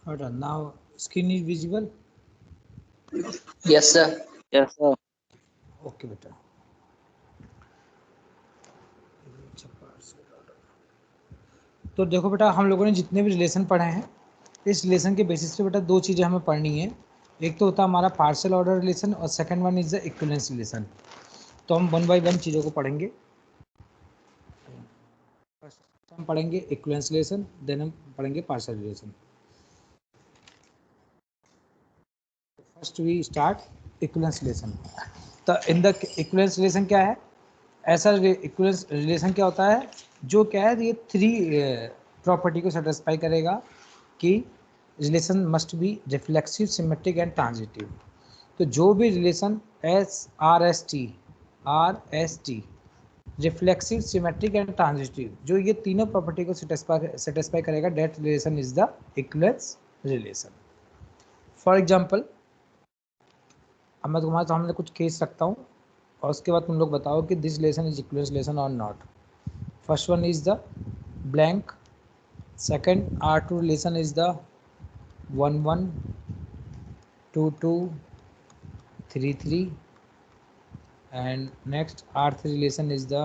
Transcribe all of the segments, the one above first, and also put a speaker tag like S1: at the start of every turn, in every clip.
S1: Hold on. Now screen is visible.
S2: Yes, sir.
S3: Yes, sir.
S1: Okay, बेटा. तो देखो बेटा, हम लोगों ने जितने भी रिलेशन पढ़े हैं, इस रिलेशन के बेसिस पे बेटा दो चीज़ें हमें पढ़नी है. एक तो होता है हमारा पार्शियल ऑर्डर रिलेशन और second one is the equivalence relation. तो हम वन बाय वन चीज़ों को पढ़ेंगे. फर्स्ट हम पढ़ेंगे इक्विवेलेंस रिलेशन, देन हम पढ़ेंगे partial relation. First we start equivalence relation. तो इन द इक्विवेलेंस रिलेशन क्या है? ऐसा इक्विवेलेंस रिलेशन क्या होता है जो क्या है, ये थ्री प्रॉपर्टी को सेटिस्फाई करेगा कि relation must be reflexive, symmetric and transitive. तो जो भी relation R S T reflexive, symmetric and transitive, जो ये तीनों प्रॉपर्टी को सेटिस्फाई करेगा, that relation is the equivalence relation. For example, अब मैं तुम्हारे सामने कुछ केस रखता हूँ और उसके बाद तुम लोग बताओ कि this relation is equivalence relation और not. First one is the blank. Second R2 relation is the 1 1 2 2 3 3, and next R3 relation is the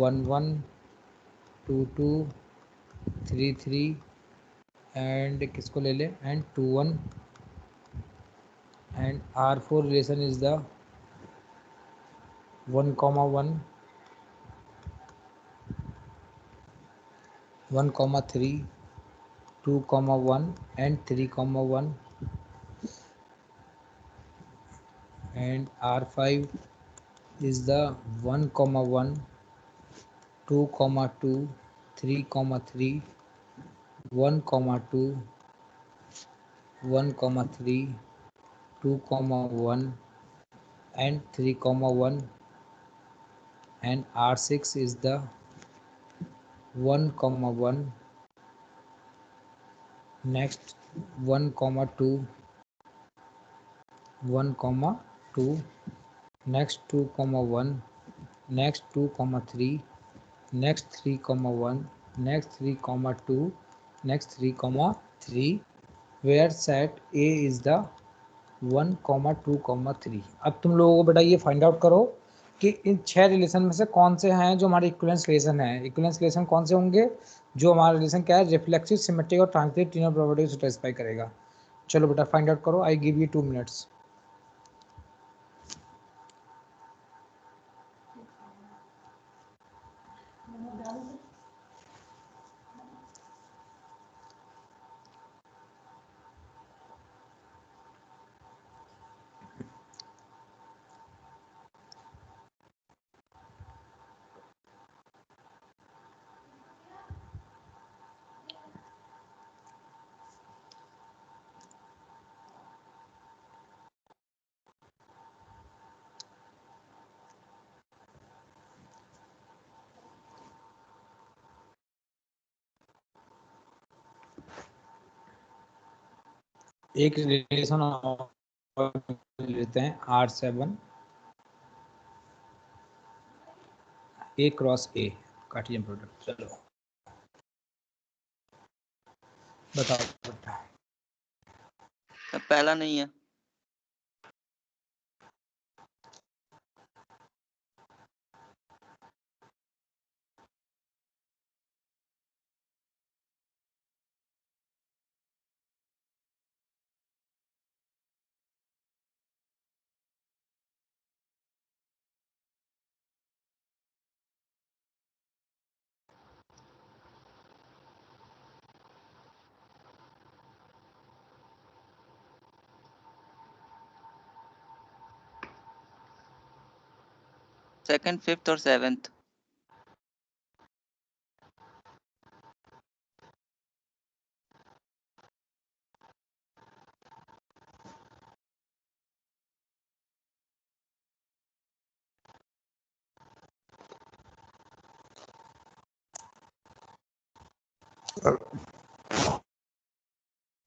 S1: 1 1 2 2 3 3, and किसको ले ले, and 2 1, and R4 relation is the 1 1 1 3 2 1 and 3 1, and R5 is the 1 1 2 2 3 3 1 2 1 3 2 1 and 3 1, and R6 is the 1 1, next 1 2 1 2, next 2 1, next 2 3, next 3 1, next 3 2, next 3 3, where set A is the 1 2 3. अब तुम लोगों को बेटा ये find out करो कि इन 6 रिलेशन में से कौन से हैं जो हमारे इक्विवेलेंस रिलेशन है. इक्विवेलेंस रिलेशन कौन से होंगे? जो हमारा रिलेशन क्या है, रिफ्लेक्सिव, सिमेट्रिक और ट्रांजिटिव तीनों प्रॉपर्टी को सेटिस्फाई करेगा. चलो बेटा फाइंड आउट करो. I give you 2 minutes. एक रिलेशन लेते हैं R7 A cross A Cartesian product. चलो बताओ बेटा.
S3: पहला नहीं है. सेकंड, फिफ्थ और सेवेंथ.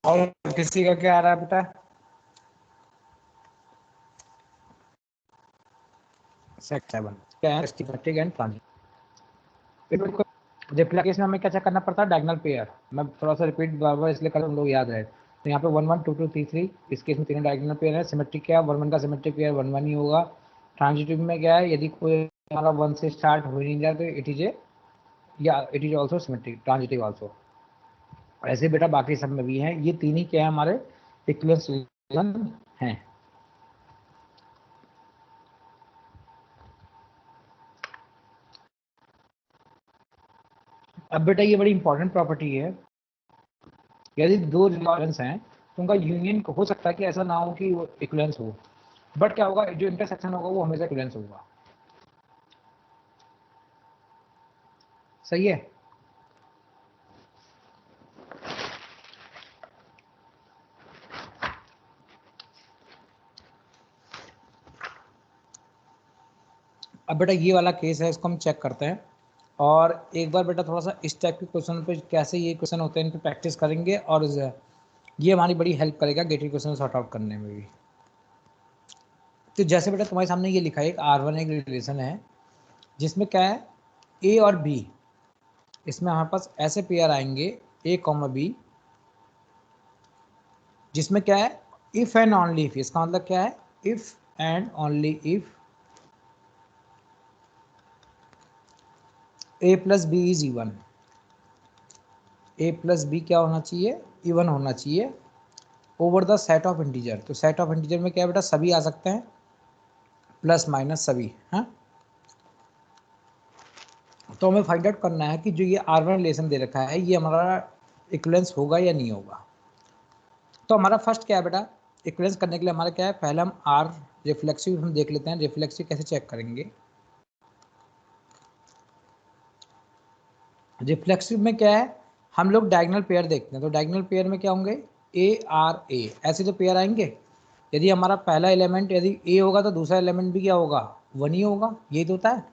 S1: और किसी का क्या आ रहा है बेटा? सेक्ट 7 क्या है? Symmetric and transitive. रिफ्लेक्शन में हमें क्या चेक करना पड़ता है, डायगोनल पेयर। मैं थोड़ा सा रिपीट बार इसलिए कर, लोग याद रहे। तो यहाँ पे 1 1 2 2 3 3, इस केस में तीनों डायगोनल पेयर है। सिमेट्रिक क्या है, 1 1 का सिमेट्रिक पेयर 1 1 ही होगा। ट्रांजिटिव में क्या है, यदि कोई हमारा 1 से स्टार्ट हो नहीं जाए तो इट इज ए, या it is also symmetric, transitive also. ऐसे बेटा बाकी सब में भी है। ये तीन ही क्या है हमारे इक्विवेलेंस रिलेशन हैं। अब बेटा ये बड़ी इंपॉर्टेंट प्रॉपर्टी है, यदि दो रिलेशंस हैं तो उनका यूनियन हो सकता है कि ऐसा ना हो कि वो इक्विवेलेंस हो, बट क्या होगा, जो इंटरसेक्शन होगा वो हमेशा इक्विवेलेंस होगा। सही है। अब बेटा ये वाला केस है, इसको हम चेक करते हैं। और एक बार बेटा थोड़ा सा इस टाइप के क्वेश्चन पे कैसे ये क्वेश्चन होते हैं इन पे प्रैक्टिस करेंगे, और ये हमारी बड़ी हेल्प करेगा गेटेड क्वेश्चन सॉर्ट आउट करने में भी। तो जैसे बेटा तुम्हारे सामने ये लिखा है, एक R1 एक रिलेशन है जिसमें क्या है, ए और बी, इसमें हमारे पास ऐसे पेयर आएंगे ए कॉमा बी, जिसमें क्या है, इफ एंड ओनली इफ। इसका मतलब क्या है, if and only if A plus B is even. A plus B क्या होना चाहिए, इवन होना चाहिए over the set of integer. तो सेट ऑफ इंटीजर में क्या है बेटा, सभी आ सकते हैं, प्लस माइनस सभी। हाँ, तो हमें फाइंड आउट करना है कि जो ये R1 रिलेशन दे रखा है ये हमारा इक्विवेलेंस होगा या नहीं होगा। तो हमारा फर्स्ट क्या है बेटा, इक्विवेलेंस करने के लिए हमारा क्या है, पहले हम R रिफ्लेक्सिव हम देख लेते हैं। रिफ्लेक्सिव कैसे चेक करेंगे, रिफ्लेक्सिव में क्या है, हम लोग डायगोनल पेयर देखते हैं। तो डायगोनल पेयर में क्या होंगे, A ऐसे जो पेयर आएंगे, यदि हमारा पहला एलिमेंट यदि A होगा तो दूसरा एलिमेंट भी क्या होगा, 1 ही होगा। यही तो होता है,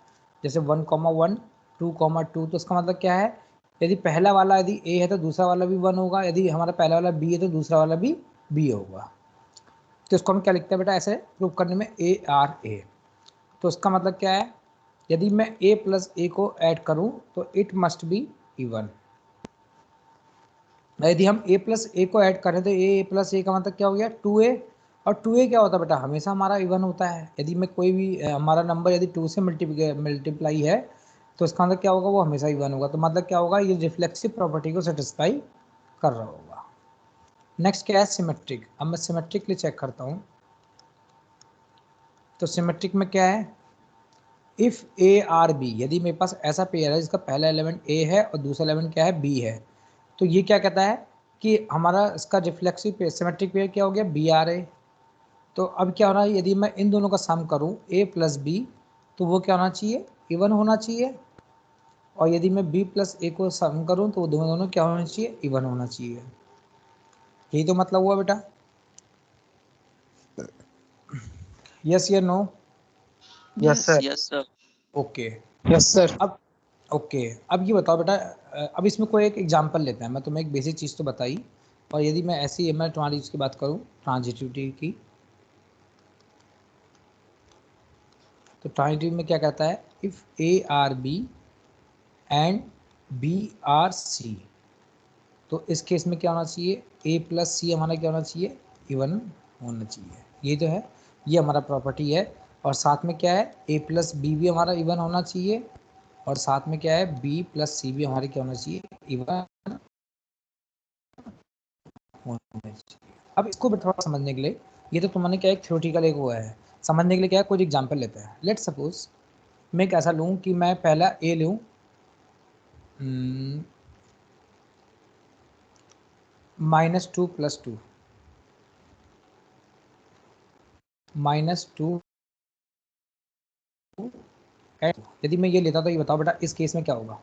S1: जैसे 1 1 2 2। तो इसका मतलब क्या है, यदि पहला वाला यदि A है तो दूसरा वाला भी 1 होगा, यदि हमारा पहला वाला B है तो दूसरा वाला भी B होगा। तो इसको हम क्या लिखते हैं बेटा, ऐसे प्रूव करने में A। तो इसका मतलब क्या है, यदि मैं A प्लस A को ऐड करूं तो इट मस्ट बी इवन। यदि हम A प्लस A को ऐड करें तो A प्लस A का मतलब क्या हो गया, 2A। और 2A क्या होता है बेटा, हमेशा हमारा इवन होता है। यदि मैं कोई भी हमारा नंबर यदि 2 से मल्टीप्लाई है तो इसका मतलब क्या होगा, वो हमेशा इवन होगा। तो मतलब क्या होगा, ये रिफ्लेक्सिव प्रॉपर्टी को सेटिस्फाई कर रहा होगा। नेक्स्ट क्या है, सिमेट्रिक। अब मैं सिमेट्रिक लिए चेक करता हूँ। तो सिमेट्रिक में क्या है, इफ़ ए आर बी, यदि मेरे पास ऐसा पेयर है जिसका पहला एलिमेंट ए है और दूसरा एलिमेंट क्या है, बी है, तो ये क्या कहता है कि हमारा इसका रिफ्लेक्सिव पेयर, सिमेट्रिक पेयर क्या हो गया, बी आर ए। तो अब क्या होना है, यदि मैं इन दोनों का सम करूं ए प्लस बी, तो वो क्या होना चाहिए, इवन होना चाहिए। और यदि मैं बी प्लस ए को सम करूं तो वो दोनों दोनों क्या होना चाहिए, इवन होना चाहिए। यही तो मतलब हुआ बेटा, यस या no.
S3: Yes, yes, sir.
S1: Okay.
S2: Yes, sir.
S1: अब ओके, अब ये बताओ बेटा, अब इसमें कोई एक एग्जांपल लेते हैं। मैं तुम्हें एक बेसिक चीज़ तो बताई, और यदि मैं ऐसी मैं तुम्हारी इसकी बात करूँ ट्रांजिटिविटी की, तो ट्रांजिटिव में क्या कहता है, if A R B and B R C, तो इस केस में क्या होना चाहिए, ए प्लस सी हमारा क्या होना चाहिए, इवन होना चाहिए। ये जो है ये हमारा प्रॉपर्टी है। और साथ में क्या है, ए प्लस बी भी हमारा इवन होना चाहिए, और साथ में क्या है, बी प्लस सी भी हमारे क्या होना चाहिए, इवन होना चाहिए। अब इसको थोड़ा समझने के लिए, ये तो तुमने क्या एक थ्योरेटिकल एक हुआ है, समझने के लिए क्या है, कुछ एग्जांपल लेते हैं। लेट सपोज मैं कैसा लूँ कि मैं पहला ए लूँ, -2 + 2 -2। यदि मैं ये लेता तो ये बताओ बेटा इस केस में क्या होगा,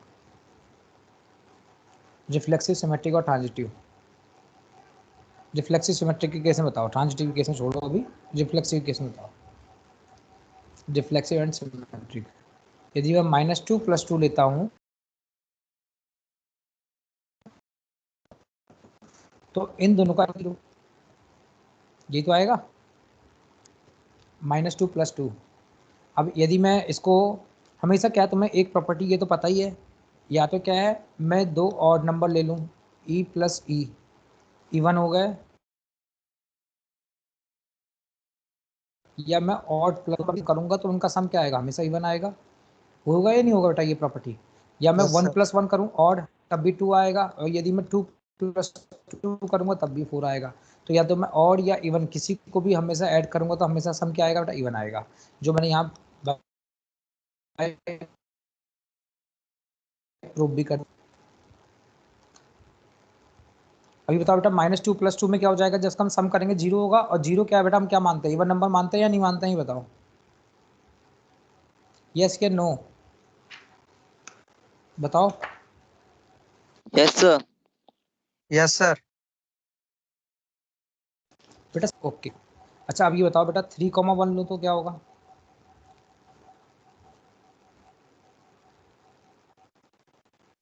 S1: रिफ्लेक्सिव, सिमेट्रिक और ट्रांजिटिव। रिफ्लेक्सिव सिमेट्रिक के केस में बताओ, ट्रांजिटिव के केस में छोड़ो अभी, रिफ्लेक्सिव केस में बताओ, रिफ्लेक्सिव एंड सिमेट्रिक। यदि मैं -2 + 2 लेता हूँ तो इन दोनों का ये तो आएगा -2 + 2। अब यदि मैं इसको, हमेशा क्या, तुम्हें एक प्रॉपर्टी ये तो पता ही है, या तो क्या है, मैं दो ऑड नंबर ले लूं, ई प्लस ई, इवन हो गए, या मैं ऑड प्लस करूंगा तो उनका सम क्या आएगा, हमेशा इवन आएगा। होगा या नहीं होगा बेटा ये प्रॉपर्टी? या मैं
S4: Yes,
S1: one
S4: sir.
S1: Plus one करूँ ऑड, तब भी 2 आएगा, और यदि मैं 2 प्लस 2 करूंगा तब भी 4 आएगा। तो या तो मैं ऑड या इवन किसी को भी हमेशा ऐड करूंगा तो हमेशा सम क्या आएगा बेटा, इवन आएगा, जो मैंने यहाँ प्रूव भी कर। अभी बताओ बेटा, -2 + 2 में क्या हो जाएगा, जब हम सम करेंगे 0 होगा, और 0 क्या है बेटा, हम क्या मानते हैं, इवन नंबर मानते हैं या नहीं मानते हैं, ये बताओ, यस या नो, बताओ।
S3: Yes, sir.
S4: Yes, sir.
S1: बेटा ओके। अच्छा अब ये बताओ बेटा, 3,1 लो तो क्या होगा,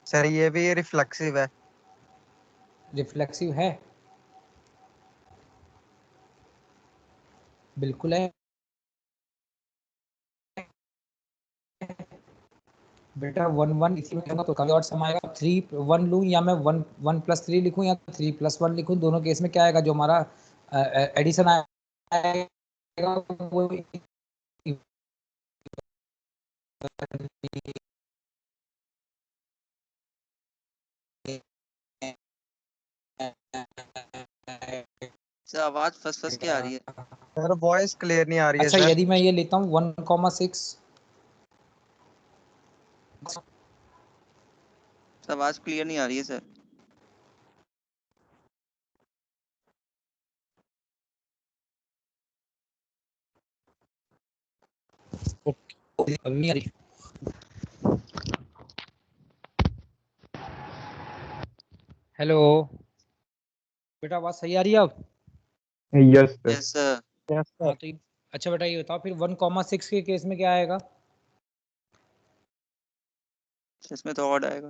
S4: सर ये भी रिफ्लेक्सिव है।
S1: रिफ्लेक्सिव है, बिल्कुल है बेटा। 1 1 इसी में होगा तो कभी और सम आएगा। 3 1 लूँ या मैं 1 1 + 3 लिखूँ या 3 + 1 लिखूँ, दोनों केस में क्या आएगा, जो हमारा एडिशन आएगा वो
S3: सर आवाज फंस के आ रही है।
S4: सर वॉइस क्लियर नहीं आ रही है
S1: अच्छा
S4: सर।
S1: यदि मैं ये लेता हूँ 1,6,
S3: सर आवाज क्लियर नहीं आ रही है सर।
S1: अभी नहीं आ रही, हेलो बेटा, आवाज सही आ रही है अब?
S5: Yes sir.
S3: Yes sir.
S4: Yes
S1: हाँ
S4: सर।
S1: तो अच्छा बेटा ये बताओ फिर 1,6 के केस में क्या आएगा,
S3: इसमें तो ऑड आएगा।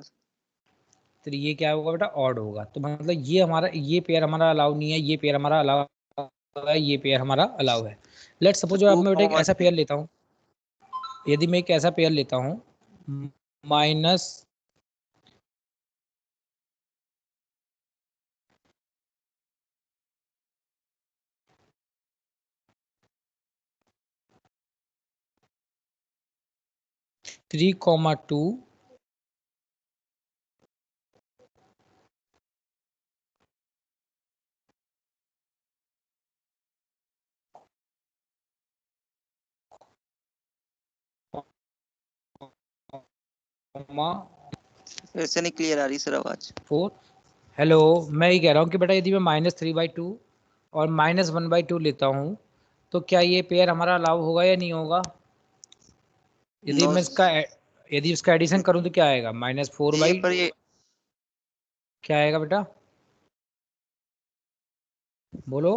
S1: तो ये क्या होगा बेटा, ऑड होगा। तो मतलब ये हमारा, ये पेयर हमारा अलाउ नहीं है, ये पेयर हमारा अलाउ है, ये पेयर हमारा अलाउ है। लेट सपोज अब मैं बेटा एक ऐसा पेयर लेता हूँ, यदि मैं एक ऐसा पेयर लेता हूँ माइनस थ्री कॉमा 2
S3: फिर से नहीं क्लियर आ रही सर आवाज।
S1: 4। हेलो, मैं ये कह रहा हूँ कि बेटा यदि मैं -3/2 और -1/2 लेता हूँ तो क्या ये पेयर हमारा अलाउ होगा या नहीं होगा? यदि
S3: नो
S1: मैं यदि इसका एडिशन करूँ तो क्या आएगा,
S3: ये पर
S1: -4/,
S3: ये
S1: क्या आएगा बेटा, बोलो।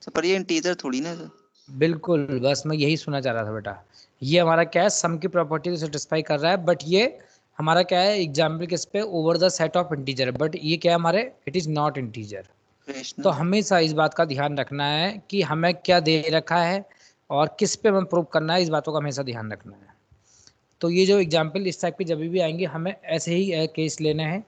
S3: सर पर ये इंटीजर थोड़ी ना सर।
S1: बिल्कुल, बस मैं यही सुनना चाह रहा था बेटा। ये हमारा क्या है, सम की प्रॉपर्टी तो सेटिस्फाई कर रहा है, बट ये हमारा क्या है, एग्जाम्पल किस पे, over the set of integer, but ये क्या है हमारे, इट इज़ नॉट इंटीजर। तो
S3: रेशनल।
S1: हमेशा इस बात का ध्यान रखना है कि हमें क्या दे रखा है और किस पे हमें प्रूव करना है, इस बातों का हमेशा ध्यान रखना है। तो ये जो एग्जाम्पल इस टाइप के जब भी आएंगे हमें ऐसे ही केस लेने हैं।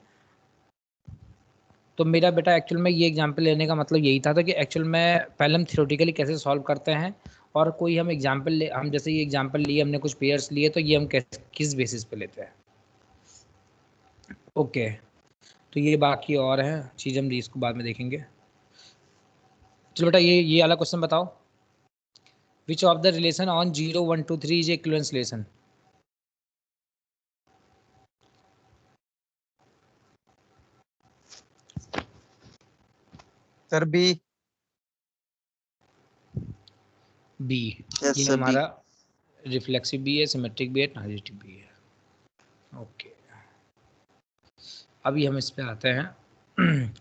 S1: तो मेरा बेटा एक्चुअल में ये एग्जाम्पल लेने का मतलब यही था कि एक्चुअल में पहले हम थ्योरेटिकली कैसे सॉल्व करते हैं, और कोई हम एग्जाम्पल ले, हम जैसे ये एग्जाम्पल लिए, हमने कुछ पेयर्स लिए, तो ये हम किस बेसिस पे लेते हैं। ओके, तो ये बाकी और हैं चीज़, हम इसको बाद में देखेंगे। चलो बेटा ये वाला क्वेश्चन बताओ, which of the relation on 0 1 2 3 is equivalence relation?
S4: Sir B.
S1: B,
S3: yes
S1: ये
S3: सर बी।
S1: हमारा रिफ्लेक्सिव भी है, सिमेट्रिक भी है, ट्रांजिटिव भी है। ओके, अभी हम इस पे आते हैं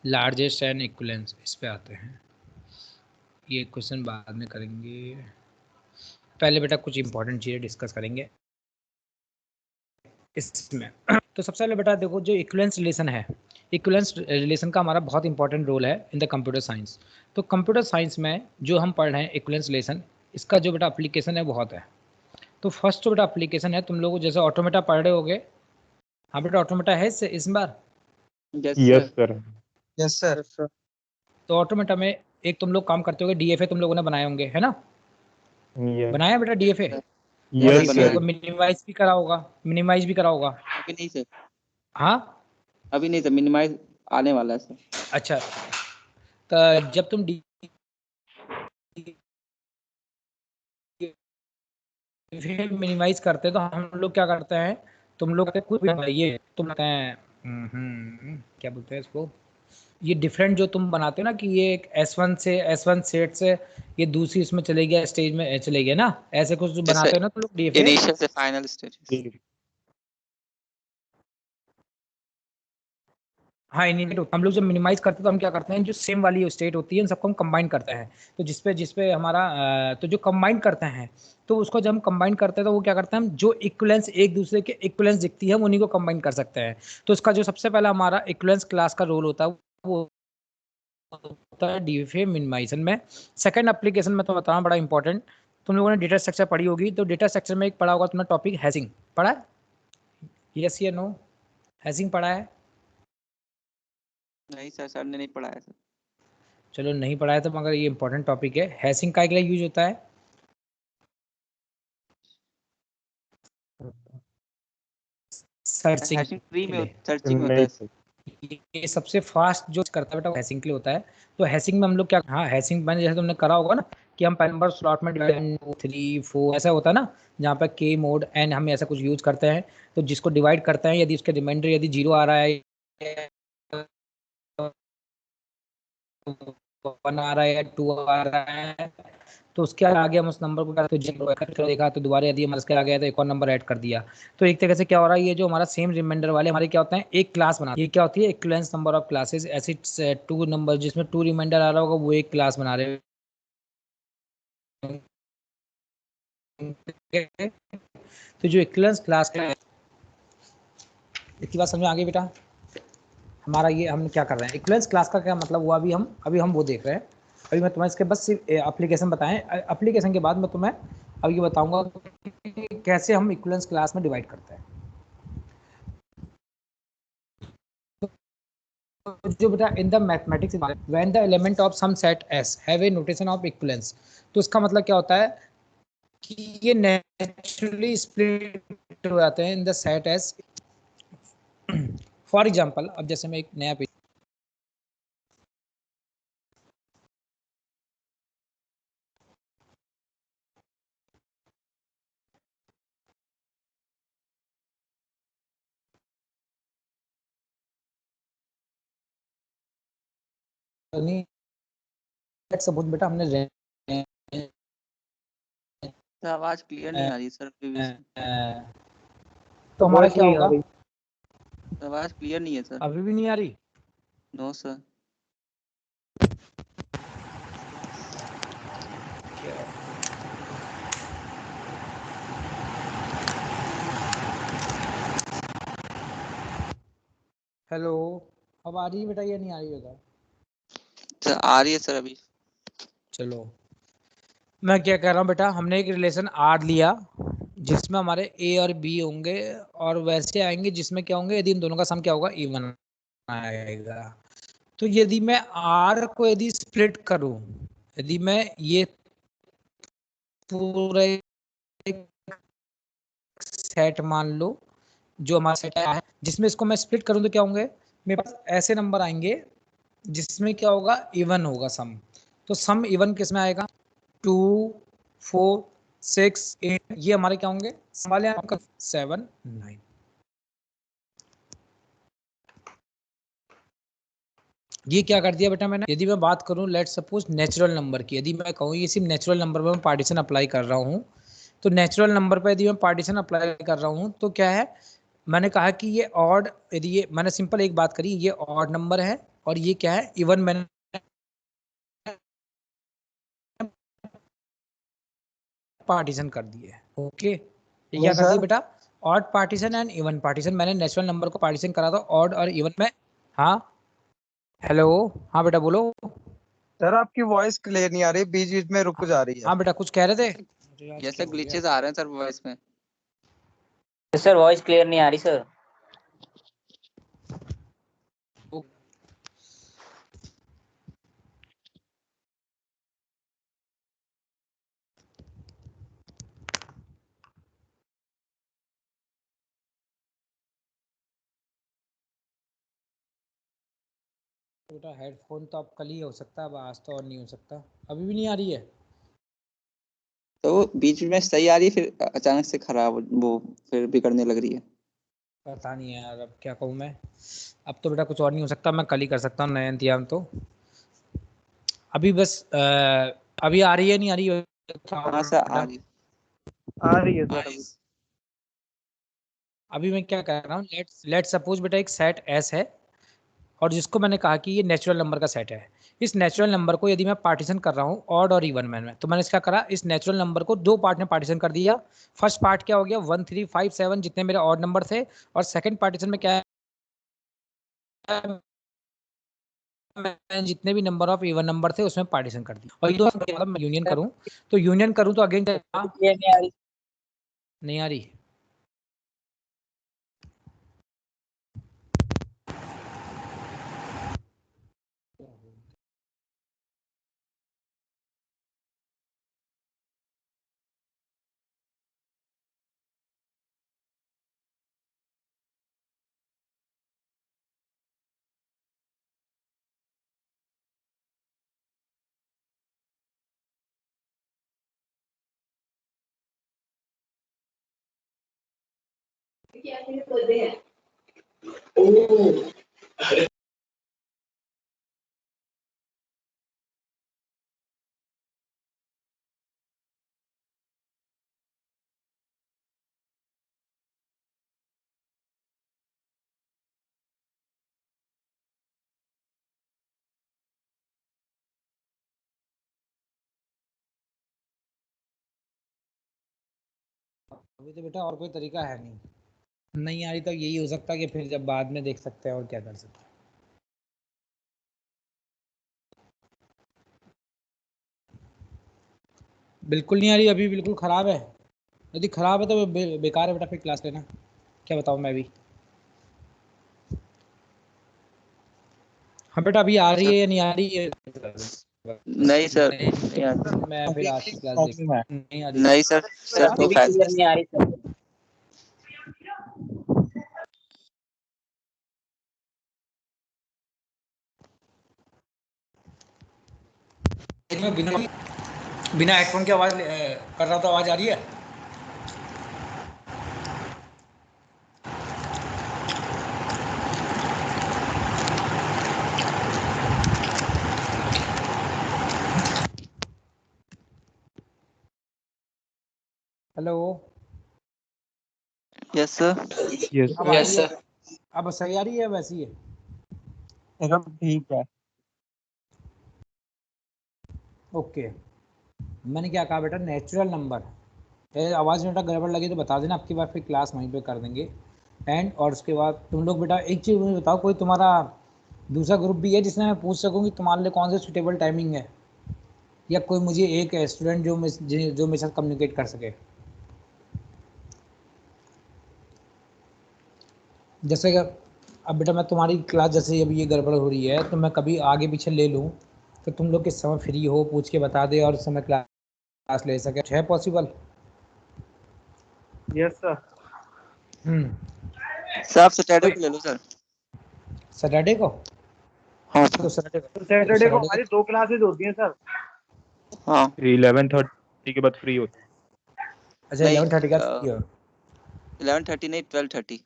S1: लार्जेस्ट एंड इक्विवेलेंस, इस पे आते हैं। ये क्वेश्चन बाद में करेंगे, पहले बेटा कुछ इंपॉर्टेंट चीज़ें डिस्कस करेंगे इसमें। तो सबसे पहले बेटा देखो, जो इक्विवेलेंस रिलेशन है, इक्विवेलेंस रिलेशन का हमारा बहुत इंपॉर्टेंट रोल है इन द कंप्यूटर साइंस। तो कंप्यूटर साइंस में जो हम पढ़ रहे हैं इक्विवेलेंस रिलेशन, इसका जो बेटा एप्लीकेशन है बहुत है। तो फर्स्ट जो बेटा एप्लीकेशन है, तुम लोग जैसे ऑटोमेटा पढ़ रहे होगे, हाँ बेटा ऑटोमेटा है इस बार।
S5: Yes, sir.
S4: Yes sir.
S1: तो ऑटोमेटा में एक तुम लोग काम करते होगे, डीएफए तुम लोगों ने बनाए होंगे, है ना?
S5: Yes.
S1: बनाया बेटा डीएफए?
S5: Yes,
S1: DFA
S5: sir.
S1: को मिनिमाइज भी करा होगा, मिनिमाइज भी करा होगा।
S3: अभी नहीं सर,
S1: हाँ
S3: अभी नहीं सर, मिनिमाइज आने वाला है सर।
S1: अच्छा, तो जब तुम मिनिमाइज करते हैं तो हम लोग क्या करते हैं, तुम लोग कुछ ये तुम कहते हैं क्या बोलते हैं इसको, ये डिफरेंट जो तुम बनाते हो ना कि ये एक S1 सेट से ये दूसरी इसमें चले गया, स्टेज में चले गया ना, ऐसे कुछ जो बनाते हो ना तुम लोग डीएफए।
S3: इनिशियल से फाइनल स्टेज।
S1: हाँ इनिशियल हम लोग जब मिनिमाइज करते हैं तो हम क्या करते हैं, जो सेम वाली स्टेट होती है उन सबको हम कंबाइन करते हैं। तो जिसपे हमारा तो जो कंबाइन करते हैं, तो उसको जब हम कंबाइन करते हैं तो वो क्या करते हैं, हम जो इक्विवेलेंस एक दूसरे के इक्विवेलेंस दिखती है हम उन्हीं को कंबाइन कर सकते हैं। तो उसका जो सबसे पहला हमारा इक्विवेलेंस क्लास का रोल होता है वो होता है डीएफए मिनिमाइजेशन में। सेकंड एप्लीकेशन में तो बताना बड़ा इंपॉर्टेंट, तुम लोगों ने डेटा स्ट्रक्चर पढ़ी होगी, तो डेटा स्ट्रक्चर में एक पढ़ा होगा तुमने टॉपिक हैशिंग, पढ़ा है? यस या नो? हैशिंग पढ़ा है?
S3: नहीं सर ने नहीं पढ़ाया सर।
S1: चलो नहीं पढ़ा है तो मगर ये इंपॉर्टेंट टॉपिक है। हैशिंग का लिए यूज होता है, सर्चिंग
S3: हैशिंग ट्री
S1: के
S3: में
S1: लिए।
S3: सर्चिंग में होता
S5: नहीं,
S3: है।
S5: sir.
S1: ये सबसे फास्ट जो करता है बेटा वो हैशिंग के लिए होता है। तो हैशिंग में हम लोग क्या, हाँ हैशिंग मैंने जैसे तुमने करा होगा ना कि हम पहले नंबर स्लॉट में 1 2 3 4 ऐसा होता है ना, जहाँ पे के मोड एंड हम ऐसा कुछ यूज करते हैं। तो जिसको डिवाइड करते हैं, यदि उसके रिमाइंडर यदि 0 आ रहा है, 1 आ रहा है या 2 आ रहा है, तो उसके आगे हम उस नंबर को तो जीरो देखा तो दोबारा यदि हमारे इसके आगे तो एक और नंबर ऐड कर दिया। तो एक तरीके से क्या हो रहा है, ये जो हमारा सेम रिमाइंडर वाले हमारे क्या होते हैं, एक क्लास बना, ये क्या होती है इक्विवेलेंस नंबर ऑफ क्लासेस, ऐसी 2 नंबर जिसमें 2 रिमाइंडर आ रहा होगा वो एक क्लास बना रहे हैं। तो जो इक्विवेलेंस क्लास का है, इसकी बात समझ में आ गई बेटा? हमारा ये हम क्या कर रहे हैं, इक्विवेलेंस क्लास का क्या मतलब हुआ, अभी हम वो देख रहे हैं। अभी मैं तुम्हें इसके बस सिर्फ एप्लीकेशन बताएं, एप्लीकेशन के बाद मैं तुम्हें अब ये बताऊंगा कि कैसे हम इक्विवेलेंस क्लास में डिवाइड करते हैं। तो जो बेटा in the mathematics when the element of some set S have a notation of equivalence, तो इसका मतलब क्या होता है कि ये नेचुरली स्प्लिट हो जाते हैं in the set S. For example अब जैसे मैं एक नया पेज, सपोज बेटा हमने
S3: सर आवाज क्लियर नहीं आ रही सर, अभी भी
S1: तो हमारा क्या होगा,
S3: आवाज क्लियर नहीं है सर।
S1: अभी भी नहीं आ रही?
S3: No sir.
S1: हेलो, अब आ रही है बेटा या नहीं आ रही होगा?
S3: सर आ रही है सर अभी।
S1: चलो मैं क्या कह रहा हूँ बेटा, हमने एक रिलेशन आर लिया जिसमें हमारे ए और बी होंगे, और वैसे आएंगे जिसमें क्या होंगे, यदि इन दोनों का सम क्या होगा, इवन आएगा। तो यदि मैं आर को यदि स्प्लिट करूं, यदि मैं ये पूरे सेट मान लो जो हमारा सेट है जिसमें इसको मैं स्प्लिट करूं तो क्या होंगे, मेरे पास ऐसे नंबर आएंगे जिसमें क्या होगा, इवन होगा सम। तो सम इवन किस में आएगा, 2 4 6 8, ये हमारे क्या होंगे वाले आपका 7 9। ये क्या कर दिया बेटा मैंने, यदि मैं बात करूं लेट सपोज नेचुरल नंबर की, यदि मैं कहूँ ये सिर्फ नेचुरल नंबर पर मैं पार्टीशन अप्लाई कर रहा हूँ, तो नेचुरल नंबर पर यदि मैं पार्टीशन अप्लाई कर रहा हूँ तो क्या है, मैंने कहा कि ये ऑड, यदि ये मैंने सिंपल एक बात करी, ये ऑड नंबर है और ये क्या है, इवन मैंने पार्टीशन कर दिए। ओके ये क्या कर दिया बेटा, odd partition and even partition, मैंने नेचुरल नंबर को पार्टीशन करा था ऑड और इवन में। हाँ हेलो, हाँ बेटा बोलो।
S4: सर आपकी वॉइस क्लियर नहीं आ रही, बीच बीच में रुक जा रही है।
S1: हाँ बेटा कुछ कह रहे थे?
S3: जैसे ग्लिचेस आ रहे हैं सर वॉइस में।
S2: सर वॉइस क्लियर नहीं आ रही सर।
S1: बेटा हेडफोन तो अब कल ही हो सकता है, अब आज तो और नहीं हो सकता। अभी भी नहीं आ रही है?
S3: तो वो बीच में सही आ रही है, फिर अचानक से खराब वो फिर बिगड़ने लग रही है।
S1: पता नहीं यार, अब क्या कहूँ मैं। अब तो बेटा कुछ और नहीं हो सकता, मैं कल ही कर सकता हूँ नया इंतजाम। तो अभी बस अभी आ रही है नहीं आ रही है?
S3: हाँ सर आ रही
S4: आ रही है
S3: है।
S4: सर अभी।
S1: अभी मैं क्या कर रहा हूँ, लेट्स सपोज बेटा एक सेट एस है, और जिसको मैंने कहा कि ये नेचुरल नंबर का सेट है। इस नेचुरल नंबर को यदि मैं पार्टीशन कर रहा हूँ ऑड और इवन में, तो मैंने इसका करा, इस नेचुरल नंबर को दो पार्ट में पार्टीशन कर दिया। फर्स्ट पार्ट क्या हो गया, 1 3 5 7 जितने मेरे ऑड नंबर थे, और सेकंड पार्टीशन में क्या है, मैं जितने भी नंबर ऑफ इवन नंबर थे उसमें पार्टीशन कर दिया। और ये दोस्तों मतलब मैं यूनियन करूँ, तो यूनियन करूँ तो अगेन नहीं आ रही। अभी तो बेटा और कोई तरीका है नहीं, नहीं आ रही तो यही हो सकता है कि फिर जब बाद में देख सकते हैं, और क्या कर सकते हैं। बिल्कुल नहीं आ रही अभी, बिल्कुल ख़राब है। यदि ख़राब है तो बेकार है बेटा फिर क्लास लेना, क्या बताऊँ मैं भी। हाँ बेटा अभी आ रही है या नहीं आ रही है?
S3: नहीं सर नहीं आ
S1: नहीं, मैं फिर आज की क्लास देख,
S4: प्रॉब्लम है।
S1: नहीं आ रही।
S3: नहीं सर सर तो फायदा
S2: नहीं आ रही सर।
S1: मैं बिना बिना हेडफोन की आवाज़ कर रहा, तो आवाज़ आ रही है? Hello,
S3: yes sir.
S5: Yes.
S1: अब आ
S2: यस
S1: रही है?
S2: सर।
S1: अब सही आ रही है वैसी है?
S4: एकदम ठीक है।
S1: ओके। मैंने क्या कहा बेटा, नेचुरल नंबर, आवाज़ में बेटा गड़बड़ लगी तो बता देना, आपकी बार फिर क्लास वहीं पे कर देंगे एंड। और उसके बाद तुम लोग बेटा एक चीज़ मुझे बताओ, कोई तुम्हारा दूसरा ग्रुप भी है जिसमें मैं पूछ सकूँ कि तुम्हारे लिए कौन सी सुटेबल टाइमिंग है, या कोई मुझे एक स्टूडेंट जो मेरे साथ कम्युनिकेट कर सके? जैसे कि अब बेटा मैं तुम्हारी क्लास जैसे अभी ये गड़बड़ हो रही है, तो मैं कभी आगे पीछे ले लूँ, तो तुम लोग किस समय फ्री हो पूछ के बता दे, और उस समय क्लास ले सके, है पॉसिबल?
S4: Yes sir.
S3: सर आप सैटरडे को ले लो सर।
S1: सैटरडे को?
S3: हाँ
S1: तो
S3: सर।
S4: सैटरडे को हमारी 2 क्लासेज होती हैं सर।
S3: हाँ
S5: 11:30 के बाद फ्री होता
S1: अच्छा
S3: नहीं
S1: 11:30 का फ्री हो?
S3: 11:30 नहीं 12:30।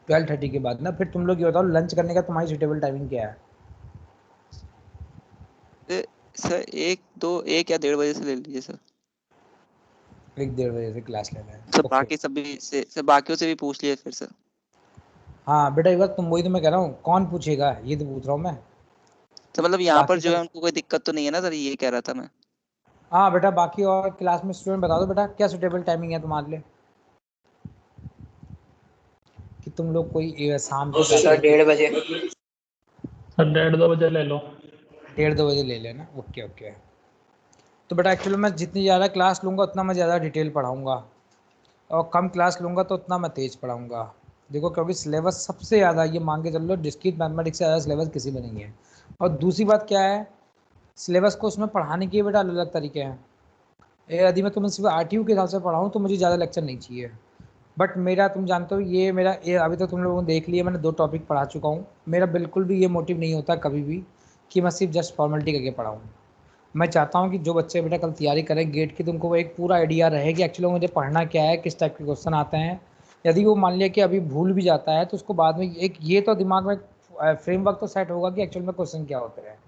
S1: 12:30 के बाद ना, फिर तुम लोग ये बताओ लंच करने का तुम्हारी सुटेबल टाइमिंग क्या है?
S3: सर 1 या 1:30 बजे से ले लीजिए सर।
S1: 1 1:30 बजे से क्लास लेना है,
S3: सर
S1: ओके।
S3: बाकी सभी से सर बाकियों से भी पूछ लिए फिर सर।
S1: हाँ बेटा एक बार तुम, वही तो मैं कह रहा हूँ, कौन पूछेगा ये तो पूछ रहा हूँ मैं।
S3: तो मतलब यहाँ पर
S1: बाकी
S3: जो है
S1: सब,
S3: उनको कोई दिक्कत तो नहीं है ना सर, ये कह रहा था मैं।
S1: हाँ बेटा बाकी और क्लास में स्टूडेंट बता दो बेटा, क्या सुटेबल टाइमिंग है तुम्हारे लिए, कि तुम लोग कोई शाम को
S2: सर
S1: जाते हो?
S2: 1:30 बजे।
S5: सर 1:30 2 बजे ले लो।
S1: 1:30 2 बजे ले लेना, ओके ओके। तो बेटा एक्चुअली मैं जितनी ज़्यादा क्लास लूँगा उतना मैं ज़्यादा डिटेल पढ़ाऊँगा, और कम क्लास लूँगा तो उतना मैं तेज़ पढ़ाऊँगा। देखो क्योंकि सिलेबस सबसे ज़्यादा ये मान के चल लो, डिस्क्रीट मैथमेटिक्स से ज़्यादा सिलेबस किसी में नहीं है। और दूसरी बात क्या है, सिलेबस को उसमें पढ़ाने के बेटा अलग अलग तरीके हैं। यदि मैं तुम्हें सिर्फ RTU के हिसाब से पढ़ाऊँ तो मुझे ज़्यादा लेक्चर नहीं चाहिए, बट मेरा तुम जानते हो ये अभी तो तुम लोगों ने देख लिया, मैंने 2 टॉपिक पढ़ा चुका हूँ। मेरा बिल्कुल भी ये मोटिव नहीं होता कभी भी कि मैं सिर्फ जस्ट फॉर्मेलिटी करके पढ़ाऊँ। मैं चाहता हूँ कि जो बच्चे बेटा कल तैयारी करें गेट की, तुमको वो एक पूरा आइडिया रहे कि एक्चुअली मुझे पढ़ना क्या है, किस टाइप के क्वेश्चन आते हैं। यदि वो मान लिया कि अभी भूल भी जाता है तो उसको बाद में एक ये तो दिमाग में फ्रेमवर्क तो सेट होगा कि एक्चुअल में क्वेश्चन क्या होते हैं,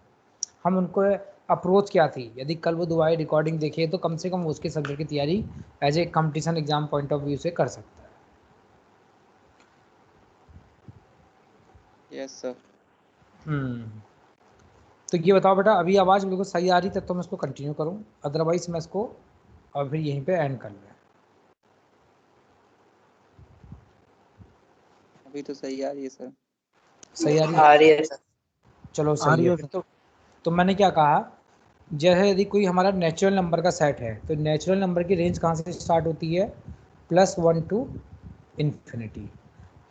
S1: हम उनको अप्रोच क्या थी। यदि कल वो दोबारा रिकॉर्डिंग देखे तो कम से कम उसके सब्जेक्ट की तैयारी as a competition exam point of view से कर सकता है।
S3: Yes sir.
S1: तो ये बताओ बेटा, अभी आवाज़ बिल्कुल सही आ रही तब तो मैं इसको कंटिन्यू करूँ, अदरवाइज मैं इसको और फिर यहीं पे एंड कर लूँ।
S3: अभी तो सही आ रही है सर।
S1: सही आ रही
S2: आ
S1: है?
S2: रही है सर।
S1: चलो सही है। फिर तो मैंने क्या कहा, जैसे यदि कोई हमारा नेचुरल नंबर का सेट है तो नेचुरल नंबर की रेंज कहाँ से स्टार्ट होती है, +1 टू इन्फिनिटी।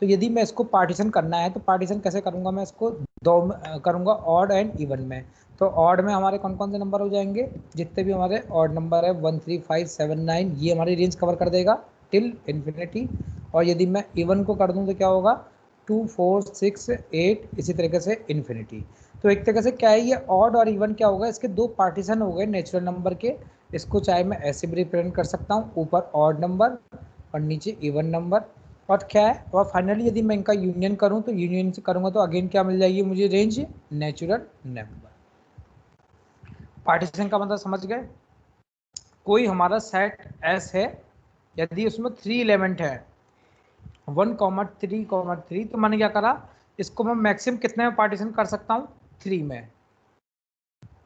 S1: तो यदि मैं इसको पार्टीशन करना है तो पार्टीशन कैसे करूँगा, मैं इसको दो करूँगा, ऑड एंड इवन में। तो ऑड में हमारे कौन कौन से नंबर हो जाएंगे, जितने भी हमारे ऑड नंबर है 1 3 5 7 9, ये हमारी रेंज कवर कर देगा टिल इन्फिनिटी। और यदि मैं इवन को कर दूँ तो क्या होगा, 2 4 6 8 इसी तरीके से इन्फिनिटी। तो एक तरीके से क्या है, ये ऑड और इवन क्या होगा, इसके 2 पार्टीशन हो गए नेचुरल नंबर के। इसको चाहे मैं ऐसे भी रिप्रेजेंट कर सकता हूँ, ऊपर ऑड नंबर और नीचे इवन नंबर। और क्या है, और फाइनली यदि मैं इनका यूनियन करूं तो यूनियन से करूंगा तो अगेन क्या मिल जाएगी मुझे, रेंज नेचुरल नंबर। पार्टीशन का मतलब समझ गए। कोई हमारा सेट एस है, यदि उसमें 3 एलिमेंट है 1 3 3, तो मैंने क्या करा, इसको मैं मैक्सिमम कितने में पार्टीशन कर सकता हूँ, 3 में।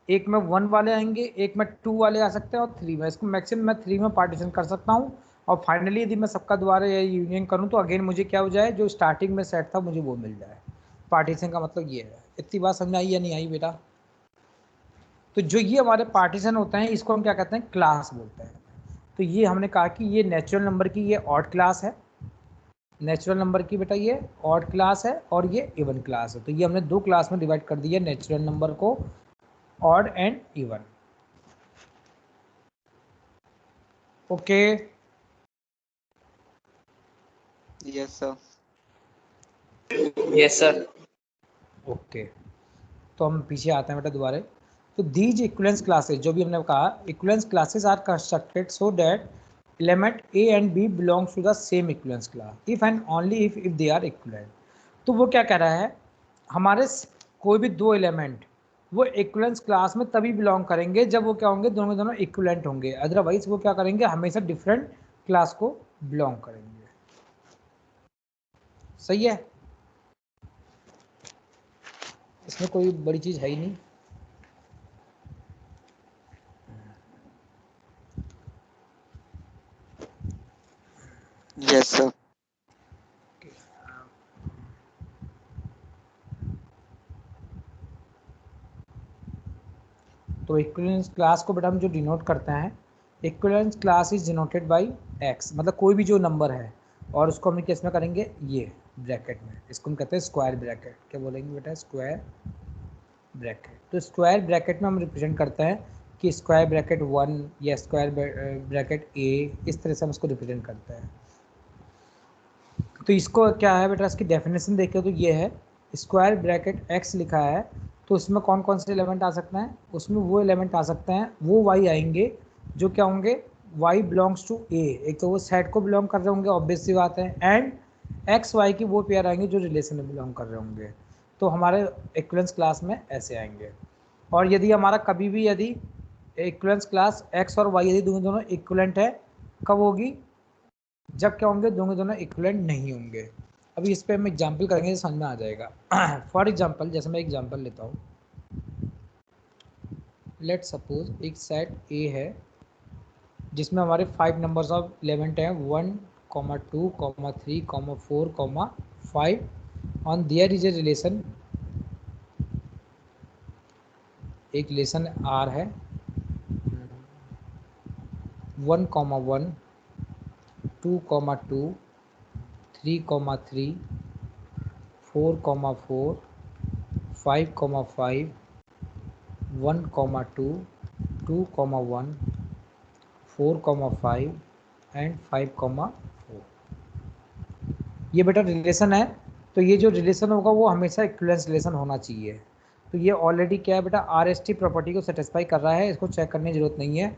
S1: एक में 1 वाले आएंगे, एक में 2 वाले आ सकते हैं और 3 में, इसको मैक्सिमम मैं 3 में पार्टीशन कर सकता हूँ। और फाइनली यदि मैं सबका दोबारा यूनियन करूँ तो अगेन मुझे क्या हो जाए, जो स्टार्टिंग में सेट था मुझे वो मिल जाए। पार्टीशन का मतलब ये है। इतनी बात समझ आई या नहीं आई बेटा? तो जो ये हमारे पार्टीशन होते हैं इसको हम क्या कहते हैं, क्लास बोलते हैं। तो ये हमने कहा कि ये नेचुरल नंबर की ये ऑड क्लास है, नेचुरल नंबर की बेटा ये ऑड क्लास है और ये इवन क्लास है। तो ये हमने 2 क्लास में डिवाइड कर दिया नेचुरल नंबर को, odd and even. Okay
S3: yes sir.
S2: Yes sir.
S1: Okay. तो हम पीछे आते हैं बेटा दोबारा। तो दीज इक्विवेलेंस क्लासेस, जो भी हमने कहा, equivalence classes are constructed so that element A and B belongs to the same equivalence class if and only if they are equivalent. तो वो क्या कह रहा है, हमारे कोई भी 2 एलिमेंट वो इक्विवेलेंस क्लास में तभी बिलोंग करेंगे जब वो क्या होंगे, दोनों दोनों इक्विवेलेंट होंगे। अदरवाइज वो क्या करेंगे, हमेशा डिफरेंट क्लास को बिलोंग करेंगे। सही है, इसमें कोई बड़ी चीज़ है ही नहीं।
S3: Yes sir.
S1: तो इक्विवेलेंस क्लास को बेटा हम जो डिनोट करते हैं, equivalence class is denoted by x, मतलब कोई भी जो नंबर है और उसको हम किस में करेंगे, ये ब्रैकेट में, इसको हम कहते हैं स्क्वायर ब्रैकेट। क्या बोलेंगे बेटा, स्क्वायर ब्रैकेट। तो स्क्वायर ब्रैकेट में हम रिप्रेजेंट करते हैं कि स्क्वायर ब्रैकेट 1 या स्क्वायर ब्रैकेट ए, इस तरह से हम इसको रिप्रेजेंट करते हैं। तो इसको क्या है बेटा, इसकी डेफिनेशन देखें तो ये है, स्क्वायर ब्रैकेट एक्स लिखा है तो उसमें कौन कौन से एलिमेंट आ सकते हैं, उसमें वो एलिमेंट आ सकते हैं, वो वाई आएंगे जो क्या होंगे, वाई बिलोंग्स टू ए, एक तो वो सेट को बिलोंग कर रहे होंगे, ऑब्वियस सी बात है, एंड एक्स वाई की वो पेयर आएंगे जो रिलेशन में बिलोंग कर रहे होंगे। तो हमारे इक्विवेलेंस क्लास में ऐसे आएंगे। और यदि हमारा कभी भी यदि इक्विवेलेंस क्लास एक्स और वाई यदि दोनों दोनों इक्विवेलेंट है, कब होगी, जब क्या होंगे, दोनों दोनों इक्विवेलेंट नहीं होंगे। अभी इस पर हम एग्जाम्पल करेंगे तो समझ में आ जाएगा। फॉर एग्जाम्पल, जैसे मैं एग्जाम्पल लेता हूँ, लेट सपोज एक सेट ए है जिसमें हमारे 5 नंबर्स ऑफ एलिमेंट हैं 1, 2, 3, 4, 5। On their is a relation, एक रिलेशन आर है 1, 1, 2, 2, 3, 3, 4, 4, 5, 5, 1, 2, 2, 1, 4, 5 एंड 5, 4। ये बेटा रिलेशन है, तो ये जो रिलेशन होगा वो हमेशा इक्विवेलेंस रिलेशन होना चाहिए। तो ये ऑलरेडी क्या है बेटा, RST प्रॉपर्टी को सेटिस्फाई कर रहा है, इसको चेक करने की जरूरत नहीं है।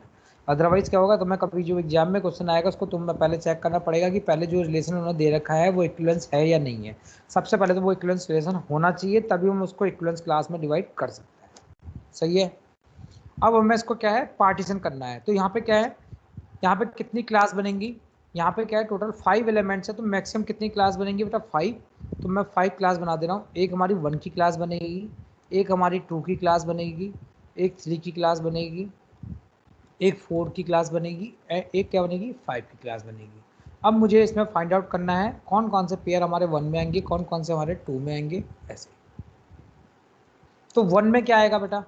S1: अदरवाइज क्या होगा, तुम्हें कभी जो एग्जाम में क्वेश्चन आएगा उसको तुम्हें पहले चेक करना पड़ेगा कि पहले जो रिलेशन उन्होंने दे रखा है वो इक्विवेलेंस है या नहीं है। सबसे पहले तो वो इक्विवेलेंस रिलेशन होना चाहिए, तभी हम उसको इक्विवेलेंस क्लास में डिवाइड कर सकते हैं। सही है। अब हमें इसको क्या है, पार्टीशन करना है। तो यहाँ पे क्या है, यहाँ पे कितनी क्लास बनेंगी, यहाँ पे क्या है, टोटल 5 एलिमेंट्स है, तो मैक्सिमम कितनी क्लास बनेंगी बेटा, 5। तो मैं 5 क्लास बना दे रहा हूँ। एक हमारी 1 की क्लास बनेगी, एक हमारी 2 की क्लास बनेगी, एक 3 की क्लास बनेगी, एक 4 की क्लास बनेगी, एक क्या बनेगी, 5 की क्लास बनेगी। अब मुझे इसमें फाइंड आउट करना है कौन कौन से पेयर हमारे 1 में आएंगे, कौन कौन से हमारे 2 में आएंगे, ऐसे। तो 1 में क्या आएगा बेटा,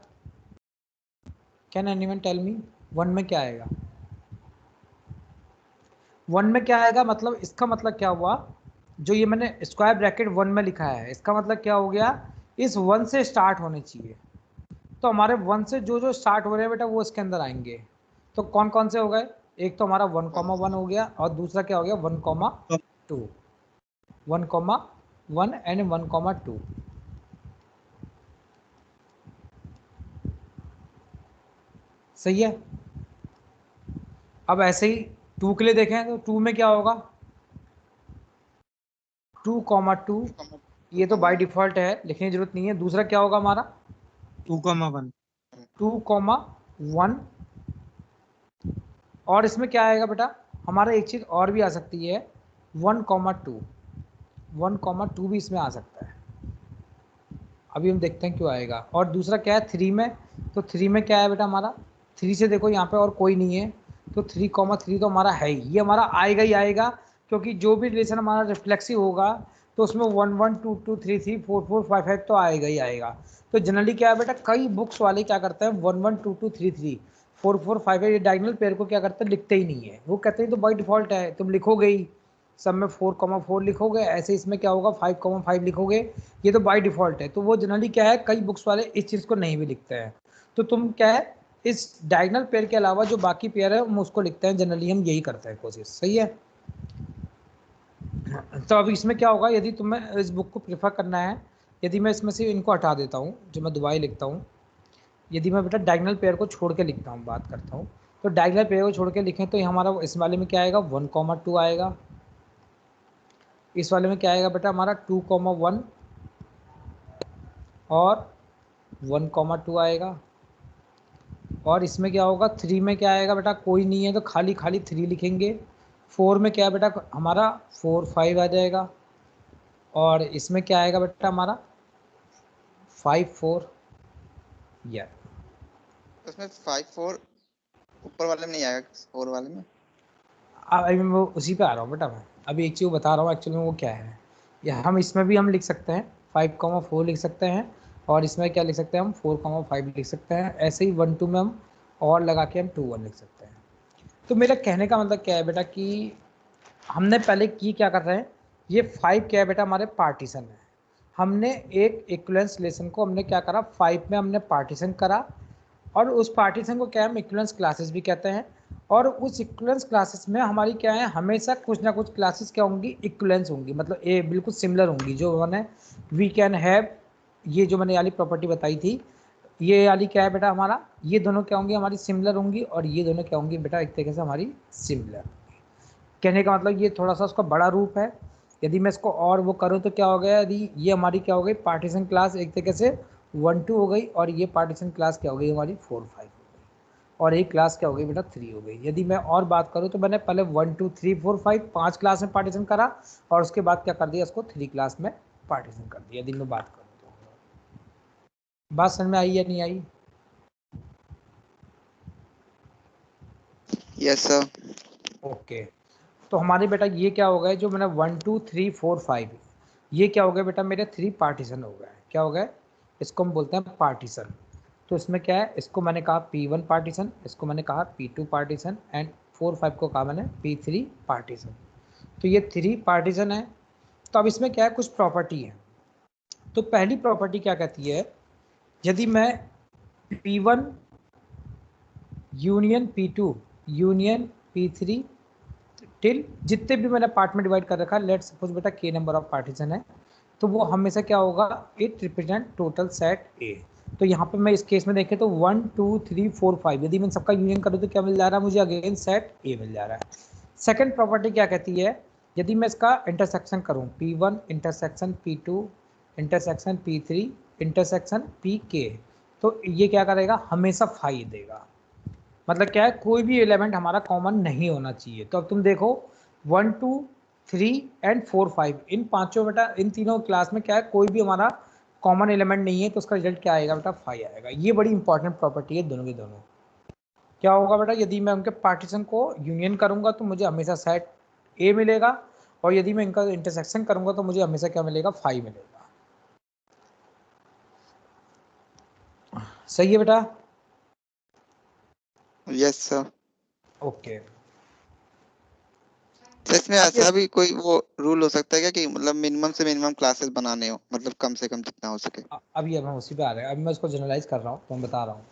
S1: कैन एनीवन टेल मी 1 में क्या आएगा? 1 में क्या आएगा, मतलब इसका मतलब क्या हुआ, जो ये मैंने स्क्वायर ब्रैकेट 1 में लिखा है, इसका मतलब क्या हो गया, इस 1 से स्टार्ट होने चाहिए। तो हमारे 1 से जो जो स्टार्ट हो रहे हैं बेटा वो इसके अंदर आएंगे। तो कौन कौन से हो गए, एक तो हमारा 1,1 हो गया, और दूसरा क्या हो गया 1,2, 1,1 एंड 1,2। सही है। अब ऐसे ही 2 के लिए देखें तो 2 में क्या होगा, 2,2, ये तो बाय डिफॉल्ट है, लिखने की जरूरत नहीं है। दूसरा क्या होगा हमारा
S4: 2,1
S1: 2,1, और इसमें क्या आएगा बेटा, हमारा एक चीज़ और भी आ सकती है 1,2, 1,2 भी इसमें आ सकता है। अभी हम देखते हैं क्यों आएगा। और दूसरा क्या है 3 में, तो 3 में क्या है बेटा हमारा, 3 से देखो यहाँ पे और कोई नहीं है, तो 3,3 तो हमारा है ही, ये हमारा आएगा ही आएगा, क्योंकि जो भी रिलेशन हमारा रिफ्लेक्सिव होगा तो उसमें 1, 1, 2, 2, 3, 3, 4, 4, 5, 5 तो आएगा ही आएगा। तो जनरली क्या है बेटा, कई बुक्स वाले क्या करते हैं 1, 1, 2, 2, 3, 3, 4, 4, 5 ये डायगोनल पेयर को क्या करते हैं, लिखते ही नहीं है। वो कहते हैं तो बाय डिफॉल्ट है, तुम लिखोगे ही, सब में 4,4 लिखोगे, ऐसे इसमें क्या होगा 5,5 लिखोगे, ये तो बाय डिफॉल्ट है। तो वो जनरली क्या है, कई बुक्स वाले इस चीज़ को नहीं भी लिखते हैं। तो तुम क्या है, इस डायगोनल पेयर के अलावा जो बाकी पेयर है हम उसको लिखते हैं, जनरली हम यही करते हैं कोशिश। सही है। तो अब इसमें क्या होगा, यदि तुम्हें इस बुक को प्रेफर करना है, यदि मैं इसमें से इनको हटा देता हूँ, जो मैं दोबारा लिखता हूँ, यदि मैं बेटा डायगोनल पेयर को छोड़ के लिखता हूँ, बात करता हूँ, तो डायगोनल पेयर को छोड़ के लिखें तो हमारा इस वाले में क्या आएगा 1,2 आएगा, इस वाले में क्या आएगा बेटा हमारा 2,1 और 1,2 आएगा, और इसमें क्या होगा 3 में क्या आएगा बेटा, कोई नहीं है तो खाली खाली 3 लिखेंगे। 4 में क्या है बेटा हमारा 4, 5 आ जाएगा, और इसमें क्या आएगा बेटा हमारा 5, 4 या
S3: उसमें 5, 4 ऊपर वाले में नहीं आएगा, 4 वाले में।
S1: अभी मैं वो उसी पे आ रहा हूँ बेटा, मैं अभी एक चीज़ बता रहा हूँ एक्चुअली में वो क्या है। या हम इसमें भी हम लिख सकते हैं 5,4 लिख सकते हैं, और इसमें क्या लिख सकते हैं हम 4,5 लिख सकते हैं। ऐसे ही 1, 2 में हम और लगा के हम 2, 1 लिख सकते हैं। तो मेरा कहने का मतलब क्या है बेटा कि हमने पहले की क्या कर रहे हैं, ये 5 क्या है बेटा हमारे पार्टीशन है। हमने एक इक्विवेलेंस रिलेशन को हमने क्या करा 5 में हमने पार्टीशन करा, और उस पार्टीशन को क्या हम इक्विवेलेंस क्लासेस भी कहते हैं। और उस इक्विवेलेंस क्लासेस में हमारी क्या है, हमेशा कुछ ना कुछ क्लासेस क्या होंगी, इक्विवेलेंस होंगी, मतलब ए बिल्कुल सिमिलर होंगी। जो मैंने वी कैन हैव, ये जो मैंने वाली प्रॉपर्टी बताई थी, ये वाली क्या है बेटा हमारा, ये दोनों क्या होंगी हमारी सिमिलर होंगी, और ये दोनों क्या होंगी बेटा एक तरीके से हमारी सिमिलर। कहने का मतलब ये थोड़ा सा उसका बड़ा रूप है। यदि मैं इसको और वो करूँ तो क्या हो गया, यदि ये हमारी क्या हो गई पार्टीशन क्लास एक तरीके से 1, 2 हो गई, और ये पार्टीशन क्लास क्या हो गई हमारी 4, 5 हो गई, और एक क्लास क्या हो गई बेटा 3 हो गई। यदि मैं और बात करूँ तो मैंने पहले 1, 2, 3, 4, 5 5 क्लास में पार्टीशन करा, और उसके बाद क्या कर दिया इसको 3 क्लास में पार्टीशन कर दिया। यदि मैं बात करूँ तो बात समझ में आई या नहीं आई?
S3: Yes sir.
S1: ओके। तो हमारे बेटा ये क्या हो गए, जो मैंने 1, 2, 3, 4, 5 ये क्या हो गए बेटा मेरे 3 पार्टीशन हो गए। क्या हो गए, इसको हम बोलते हैं पार्टीशन। तो इसमें क्या है, इसको मैंने कहा P1 पार्टीशन, इसको मैंने कहा P2 पार्टीशन, एंड 4, 5 को कहा मैंने P3 पार्टीशन। तो ये 3 पार्टीशन है। तो अब इसमें क्या है, कुछ प्रॉपर्टी है। तो पहली प्रॉपर्टी क्या कहती है, यदि मैं P1 union P2 union P3 till जितने भी मैंने पार्ट में डिवाइड कर रखा है, लेट सपोज बेटा k नंबर ऑफ पार्टीशन है, तो वो हमेशा क्या होगा, इट रिप्रेजेंट टोटल सेट ए। तो यहाँ पे मैं इस केस में देखें तो 1 2 3 4 5 यदि मैं सबका यूनियन करूँ तो क्या मिल जा रहा है मुझे, अगेन सेट ए मिल जा रहा है। सेकंड प्रॉपर्टी क्या कहती है, यदि मैं इसका इंटरसेक्शन करूँ P1 intersection P2 intersection P3 intersection PK, तो ये क्या करेगा, हमेशा 5 देगा। मतलब क्या है, कोई भी एलिमेंट हमारा कॉमन नहीं होना चाहिए। तो अब तुम देखो 1 2 3 एंड 4 5 इन पांचों बेटा, इन तीनों क्लास में क्या है, कोई भी हमारा कॉमन एलिमेंट नहीं है, तो उसका रिजल्ट क्या आएगा बेटा, 5 आएगा। ये बड़ी इंपॉर्टेंट प्रॉपर्टी है दोनों की दोनों। क्या होगा बेटा, यदि मैं उनके पार्टीशन को यूनियन करूंगा तो मुझे हमेशा सेट ए मिलेगा, और यदि मैं इनका इंटरसेक्शन करूंगा तो मुझे हमेशा क्या मिलेगा, 5 मिलेगा। सही है बेटा?
S3: Yes sir.
S1: ओके।
S3: तो इसमें ऐसा भी कोई वो रूल हो सकता है क्या कि मतलब मिनिमम से मिनिमम क्लासेस बनाने हो, मतलब कम से कम जितना हो सके?
S1: अभी अब हम उसी पे आ रहे हैं, अभी मैं इसको जनरलाइज कर रहा हूँ, तो मैं बता रहा हूँ।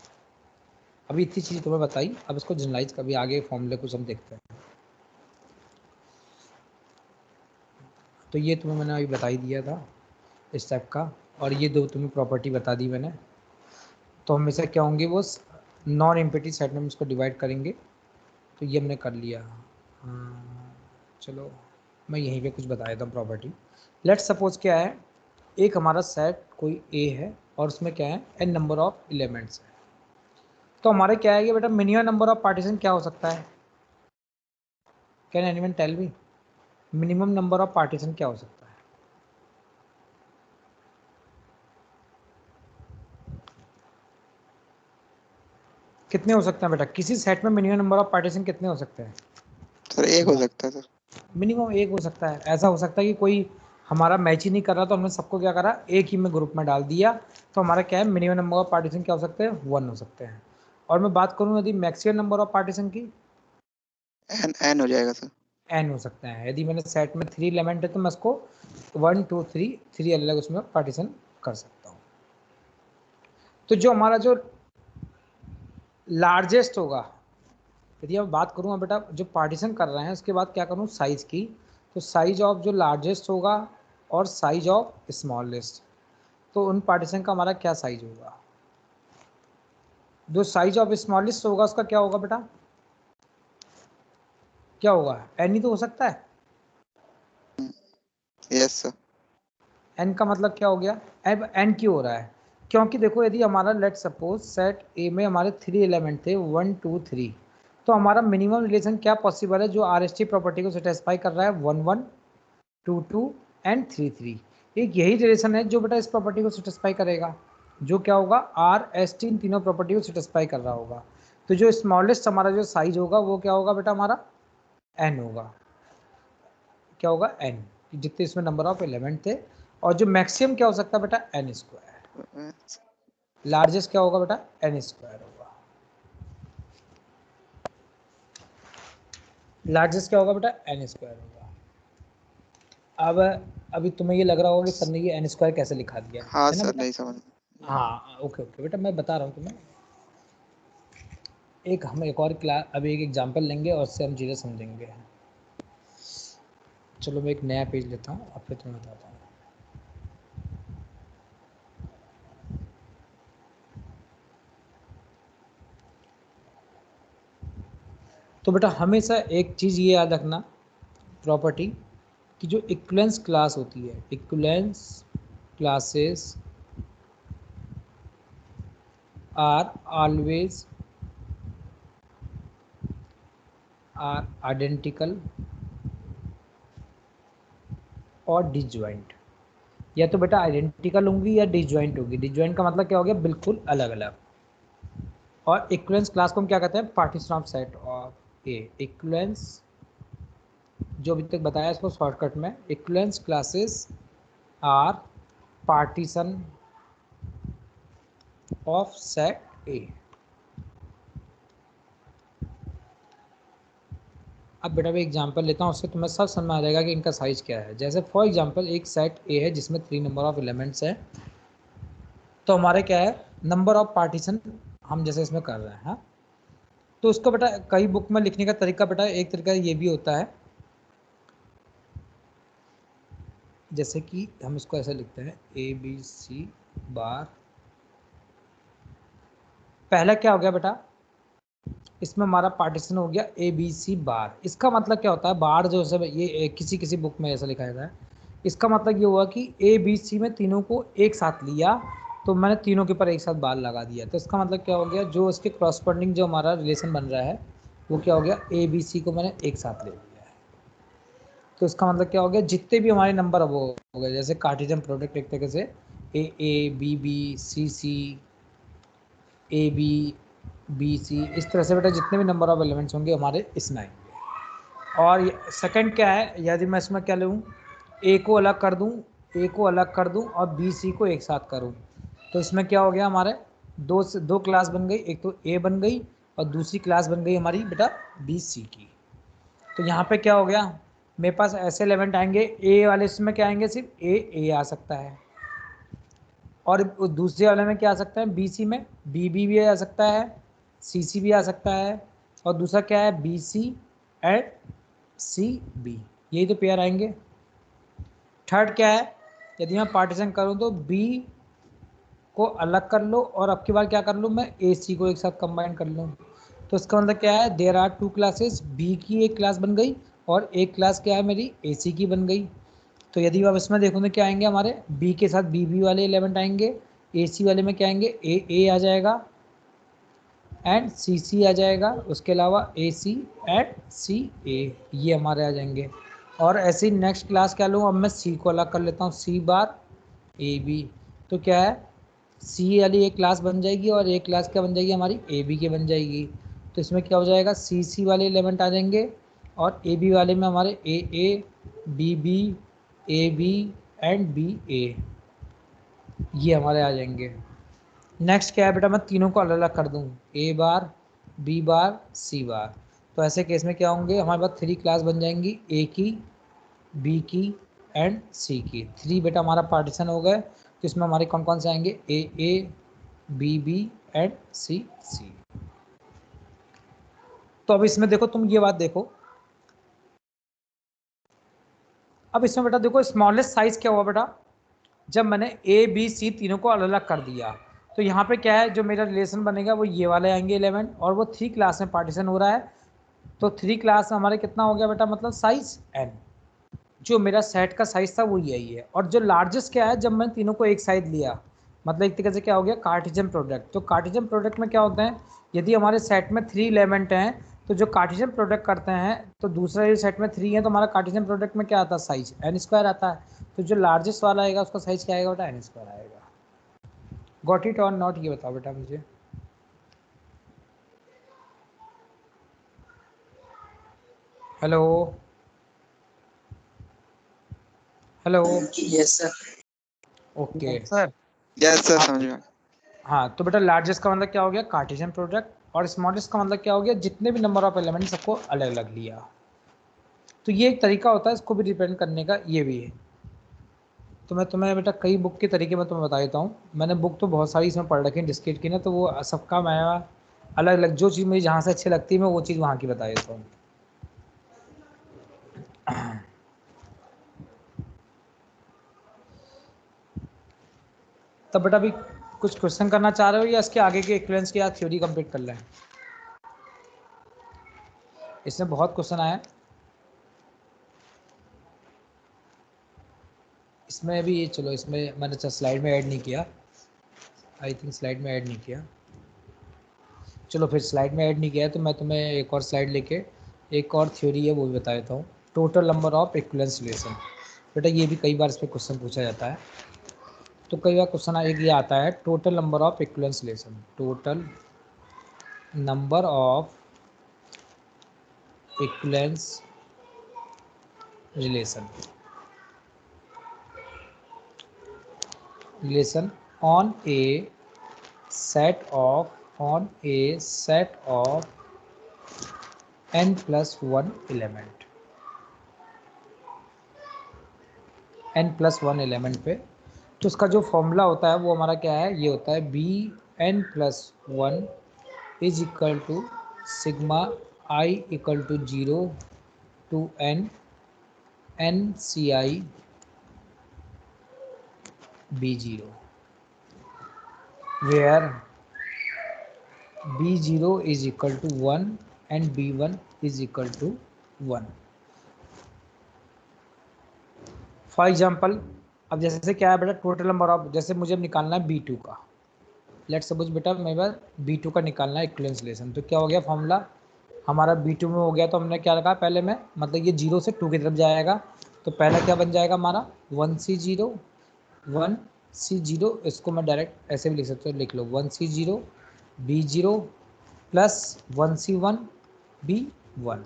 S1: अभी इतनी चीज़ तुम्हें बताई, अब इसको जनरलाइज कभी आगे फॉर्मूले कुछ हम देखते हैं। तो ये तुम्हें मैंने अभी बता ही दिया था इस टाइप का, और ये दो तुम्हें प्रॉपर्टी बता दी मैंने। तो हमेशा क्या होंगे, वो नॉन एम्प्टी सेट में इसको डिवाइड करेंगे। तो ये हमने कर लिया। चलो मैं यहीं पे कुछ बता देता हूँ प्रॉपर्टी। लेट्स सपोज क्या है, एक हमारा सेट कोई ए है और उसमें क्या है, n नंबर ऑफ एलिमेंट्स है। तो हमारे क्या है कि बेटा मिनिमम नंबर ऑफ पार्टीशन क्या हो सकता है, can anyone tell me, minimum number of partition क्या हो सकता है? कितने हो सकते हैं बेटा, किसी सेट में मिनिमम नंबर ऑफ पार्टीशन कितने हो सकते हैं?
S3: सर एक हो सकता है सर।
S1: मिनिमम एक हो सकता है। ऐसा हो सकता है कि कोई हमारा मैच ही नहीं कर रहा, तो हमने सबको क्या करा, एक ही में ग्रुप में डाल दिया, तो हमारा क्या है, मिनिमम नंबर ऑफ पार्टीशन क्या हो सकते हैं, 1 हो सकते हैं। और मैं बात करूं यदि मैक्सिमम नंबर ऑफ पार्टीशन की,
S3: एन हो जाएगा सर।
S1: n हो सकते हैं। यदि मैंने सेट में 3 एलिमेंट है तो मैं उसको 1 2 3 अलग उसमें पार्टीशन कर सकता हूँ। तो जो हमारा जो लार्जेस्ट होगा, यदि मैं बात करूँ बेटा जो पार्टीशन कर रहे हैं, उसके बाद क्या करूँ, साइज की, तो साइज ऑफ जो लार्जेस्ट होगा और साइज ऑफ स्मॉलेस्ट, तो उन पार्टीशन का हमारा क्या साइज होगा, जो साइज ऑफ स्मॉलेस्ट होगा उसका क्या होगा बेटा, क्या होगा, एन ही तो हो सकता है।
S3: Yes sir.
S1: एन का मतलब क्या हो गया, अब एन क्यों हो रहा है, क्योंकि देखो यदि हमारा लेट सपोज सेट ए में हमारे 3 एलिमेंट थे 1 2 3, तो हमारा मिनिमम रिलेशन क्या पॉसिबल है, जो आरएसटी प्रॉपर्टी को सेटिस्फाई कर रहा है, 1 1 2 2 एंड 3 3। एक यही रिलेशन है जो बेटा इस प्रॉपर्टी को सेटिस्फाई करेगा, जो क्या होगा, आर एस टी इन तीनों प्रॉपर्टी को सेटिस्फाई कर रहा होगा। तो जो स्मॉलेस्ट हमारा जो साइज होगा वो क्या होगा बेटा, हमारा एन होगा। क्या होगा, एन, जितने इसमें नंबर ऑफ एलिमेंट थे। और जो मैक्सिमम क्या हो सकता है बेटा, एन स्क्वायर। लार्जेस्ट क्या होगा बेटा, एन स्क्वायर होगा। लार्जेस्ट क्या होगा बेटा, एन स्क्वायर होगा। अब अभी तुम्हें ये लग रहा होगा कि सर ने ये एन स्क्वायर कैसे लिखा दिया
S3: हाँ
S1: है ना
S3: सर,
S1: बेटा?
S3: नहीं समझ।
S1: हाँ ओके ओके बेटा, मैं बता रहा हूँ तुम्हें। हम एक और क्लास, अभी एक एग्जांपल लेंगे और उससे हम चीज़ें समझेंगे। चलो मैं एक नया पेज लेता हूँ और फिर तुम्हें बताता हूँ। तो बेटा हमेशा एक चीज़ ये याद रखना प्रॉपर्टी कि जो इक्विवेलेंस क्लास होती है, equivalence classes are always are identical और डिसजॉइंट। या तो बेटा आइडेंटिकल होंगी या डिसजॉइंट होगी। डिसजॉइंट का मतलब क्या हो गया, बिल्कुल अलग अलग। और इक्विवेलेंस क्लास को हम क्या कहते हैं, partition of set of A. Equivalence जो अभी तक बताया इसको शॉर्टकट में, equivalence classes are partition of set A. अब बेटा मैं एग्जांपल लेता हूँ, उससे तुम्हें सब समझ में आ जाएगा कि इनका साइज क्या है। जैसे फॉर एग्जांपल एक सेट ए है जिसमें 3 नंबर ऑफ एलिमेंट्स है, तो हमारे क्या है, नंबर ऑफ पार्टीशन हम जैसे इसमें कर रहे हैं। हाँ, तो उसको बेटा कई बुक में लिखने का तरीका बेटा, एक तरीका ये भी होता है जैसे कि हम इसको ऐसे लिखते हैं ए बी सी बार। पहला क्या हो गया बेटा, इसमें हमारा पार्टीशन हो गया ए बी सी बार। इसका मतलब क्या होता है, बार जो सब ये किसी किसी बुक में ऐसा लिखा है, इसका मतलब ये हुआ कि ए बी सी में तीनों को एक साथ लिया, तो मैंने तीनों के ऊपर एक साथ बार लगा दिया। तो इसका मतलब क्या हो गया, जो इसके क्रॉसपोंडिंग जो हमारा रिलेशन बन रहा है वो क्या हो गया, ए बी सी को मैंने एक साथ ले लिया है। तो इसका मतलब क्या हो गया, जितने भी हमारे नंबर अब हो गए, जैसे कार्टेशियन प्रोडक्ट एक तरीके से A B B C C A B B C, इस तरह से बेटा जितने भी नंबर ऑफ एलिमेंट्स होंगे हमारे इसमें आएंगे। और सेकंड क्या है, यदि मैं इसमें क्या लूँ, ए को अलग कर दूँ, ए को अलग कर दूँ और बी सी को एक साथ करूँ, तो इसमें क्या हो गया, हमारे दो क्लास बन गई, एक तो ए बन गई और दूसरी क्लास बन गई हमारी बेटा बी सी की। तो यहाँ पे क्या हो गया, मेरे पास ऐसे एलिमेंट आएंगे, ए वाले इसमें क्या आएंगे, सिर्फ ए आ सकता है, और दूसरे वाले में क्या आ सकता है, बी सी में बी बी भी आ सकता है, सी सी भी आ सकता है, और दूसरा क्या है B C and C B, यही तो पेयर आएंगे। थर्ड क्या है, यदि मैं पार्टीशन करूं तो बी को अलग कर लो और अब की बार क्या कर लूँ, मैं ए सी को एक साथ कंबाइन कर लूँ। तो इसका मतलब क्या है, there are two classes, B की एक क्लास बन गई और एक क्लास क्या है मेरी ए सी की बन गई। तो यदि आप इसमें देखो तो क्या आएंगे, हमारे बी के साथ बी बी वाले एलिमेंट आएंगे, ए सी वाले में क्या आएंगे, ए आ जाएगा एंड सी सी आ जाएगा, उसके अलावा ए सी एंड सी ए, ये हमारे आ जाएंगे। और ऐसे ही नेक्स्ट क्लास क्या लूँ, अब मैं सी को अलग कर लेता हूँ, सी बार ए बी, तो क्या है सी वाली एक क्लास बन जाएगी और एक क्लास क्या बन जाएगी हमारी ए बी के बन जाएगी। तो इसमें क्या हो जाएगा, सी सी वाले एलिमेंट आ जाएंगे और ए बी वाले में हमारे A B B A B and B A, ये हमारे आ जाएंगे। नेक्स्ट क्या है बेटा, मैं तीनों को अलग अलग कर दूँ, ए बार बी बार सी बार। तो ऐसे केस में क्या होंगे, हमारे पास थ्री क्लास बन जाएंगी, ए की बी की एंड सी की। थ्री बेटा हमारा पार्टीशन हो गए, तो इसमें हमारे कौन कौन से आएंगे, ए बी बी एंड सी सी। तो अब इसमें देखो, तुम ये बात देखो, अब इसमें बेटा देखो स्मॉलेस्ट साइज क्या हुआ बेटा, जब मैंने ए बी सी तीनों को अलग अलग कर दिया, तो यहाँ पे क्या है, जो मेरा रिलेशन बनेगा वो ये वाले आएंगे एलिमेंट, और वो थ्री क्लास में पार्टीशन हो रहा है। तो थ्री क्लास में हमारे कितना हो गया बेटा, मतलब साइज एन, जो मेरा सेट का साइज था वो यही है। और जो लार्जेस्ट क्या है, जब मैंने तीनों को एक साइड लिया, मतलब एक तरीके से क्या हो गया, कार्टेशियन प्रोडक्ट। तो कार्टेशियन प्रोडक्ट में क्या होता है, यदि हमारे सेट में थ्री एलिमेंट हैं, तो जो कार्टेशियन प्रोडक्ट करते हैं, तो दूसरे सेट में थ्री है, तो हमारा कार्टेशियन प्रोडक्ट में क्या आता है, साइज एन स्क्वायर आता है। तो जो लार्जेस्ट वाला आएगा उसका साइज क्या आएगा बेटा, एन स्क्वायर आएगा। गॉट इट और नॉट, ये बताओ बेटा मुझे। Hello hello,
S2: Yes, sir.
S1: Okay.
S4: Sir
S3: yes sir, समझ में आ गया।
S1: हाँ, तो बेटा लार्जेस्ट का मतलब क्या हो गया, कार्टेशियन प्रोडक्ट, और स्मॉलेस्ट का मतलब क्या हो गया, जितने भी नंबर ऑफ एलिमेंट सबको अलग अलग लिया। तो ये एक तरीका होता है इसको भी रिप्रेजेंट करने का, ये भी है। तो मैं तुम्हें बेटा कई बुक के तरीके मैं तुम्हें बता देता हूँ, मैंने बुक तो बहुत सारी इसमें पढ़ रखी है डिस्क्रीट की ना, तो वो सबका मैं अलग अलग जो चीज़ मुझे जहाँ से अच्छी लगती है मैं वो चीज़ वहाँ की बता देता हूँ। तब बेटा अभी कुछ क्वेश्चन करना चाह रहे हो या इसके आगे के इक्विवेलेंस की थ्योरी कंप्लीट कर लें? इसमें बहुत क्वेश्चन आया, इसमें भी चलो, इसमें मैंने स्लाइड में ऐड नहीं किया, आई थिंक स्लाइड में ऐड नहीं किया। चलो फिर स्लाइड में ऐड नहीं किया है तो मैं तुम्हें एक और स्लाइड लेके एक और थ्योरी है वो भी बता देता हूँ, total number of equivalence relation. बेटा ये भी कई बार इस पर क्वेश्चन पूछा जाता है, तो कई बार क्वेश्चन एक ये आता है, total number of equivalence relation, total number of equivalence relation on a set of n plus 1 element, n plus 1 element पे। तो उसका जो फॉर्मूला होता है वो हमारा क्या है, ये होता है B N plus 1 is equal to sigma I equal to 0 to N C I B0, where B0 is equal to 1 and B1 is equal to 1. For example, अब जैसे क्या है बेटा, टोटल नंबर ऑफ, जैसे मुझे निकालना है B2 का, लेट सपोज बेटा मेरे पास B2 का निकालना है इक्विवेलेंस रिलेशन, तो क्या हो गया फॉर्मूला हमारा B2 में हो गया, तो हमने क्या रखा पहले में, मतलब ये 0 से 2 की तरफ जाएगा, तो पहला क्या बन जाएगा हमारा 1C0, 1C0, इसको मैं डायरेक्ट ऐसे भी लिख सकता हूँ, लिख लो 1C0 B0 plus 1C1 B1,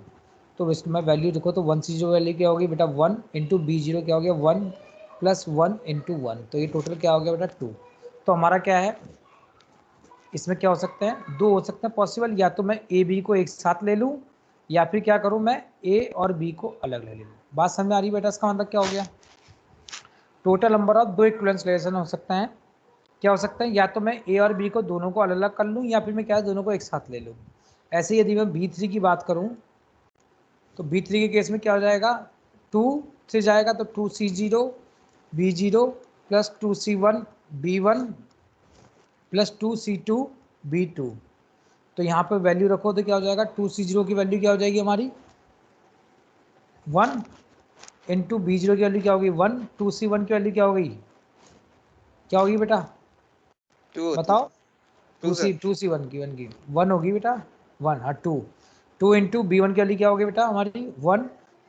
S1: तो इसको मैं वैल्यू देखो तो 1C0 वैल्यू क्या होगी बेटा 1 इंटू B0 क्या हो गया 1 प्लस 1 इंटू 1, तो ये टोटल क्या हो गया बेटा 2। तो हमारा क्या है, इसमें क्या हो सकते हैं, दो हो सकते हैं पॉसिबल, या तो मैं ए बी को एक साथ ले लूँ, या फिर क्या करूँ मैं ए और बी को अलग ले लूँ। बात समझ में आ रही बेटा, इसका मतलब क्या हो गया, टोटल नंबर ऑफ दो इक्विवेलेंस रिलेशन हो सकते हैं, क्या हो सकते हैं, या तो मैं ए और बी को दोनों को अलग अलग कर लूँ, या फिर मैं क्या है दोनों को एक साथ ले लूँ। ऐसे यदि मैं B3 की बात करूँ, तो B3 के केस में क्या हो जाएगा, 2 से जाएगा तो 2C0 B0 plus 2C1 B1 plus 2C2 B2, तो यहाँ पे वैल्यू रखो तो क्या हो जाएगा, 2C0 की वैल्यू क्या हो जाएगी हमारी 1 इंटू B0 की वैल्यू क्या होगी 1, 2C1 की वैल्यू क्या हो गई, क्या होगी बेटा
S3: 2
S1: बताओ,
S3: 2 सर
S1: 2C1 की 1 होगी बेटा 1, हाँ 2 इंटू B1 की वैल्यू क्या होगी बेटा हमारी 1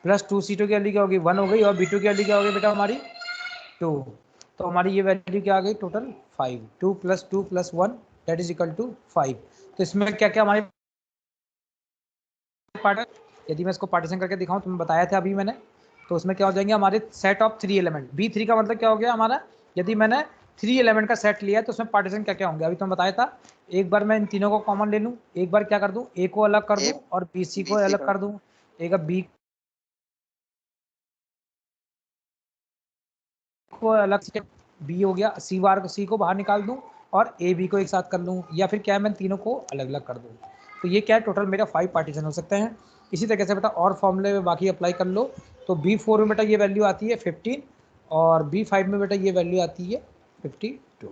S1: प्लस 2C2 की वैल्यू क्या होगी 1 हो गई, और B2 की वैल्यू क्या होगी बेटा हमारी 2, तो हमारी ये वैल्यू क्या आ गई total 5, 2 plus 1 that is equal to 5। तो इसमें क्या क्या हमारे पार्ट, यदि मैं इसको पार्टीशन करके दिखाऊं तो मैं बताया था अभी मैंने, तो उसमें क्या हो जाएंगे हमारे सेट ऑफ 3 एलिमेंट, B3 का मतलब क्या हो गया हमारा, यदि मैंने 3 एलिमेंट का सेट लिया है तो उसमें पार्टीशन क्या क्या होंगे, अभी तो मैं बताया था, एक बार मैं इन तीनों को कॉमन ले लूँ, एक बार क्या कर दूँ ए को अलग कर दूँ और BC को अलग कर दूँ, एक बी को अलग से बी हो गया, सी बार को सी को बाहर निकाल दूं और ए बी को एक साथ कर लूं, या फिर क्या है मैं तीनों को अलग अलग कर दूं, तो ये क्या है टोटल मेरा 5 पार्टीशन हो सकते हैं। इसी तरीके से बेटा और फॉर्मूले में बाकी अप्लाई कर लो, तो B4 में बेटा ये वैल्यू आती है 15 और B5 में बेटा ये वैल्यू आती है 52।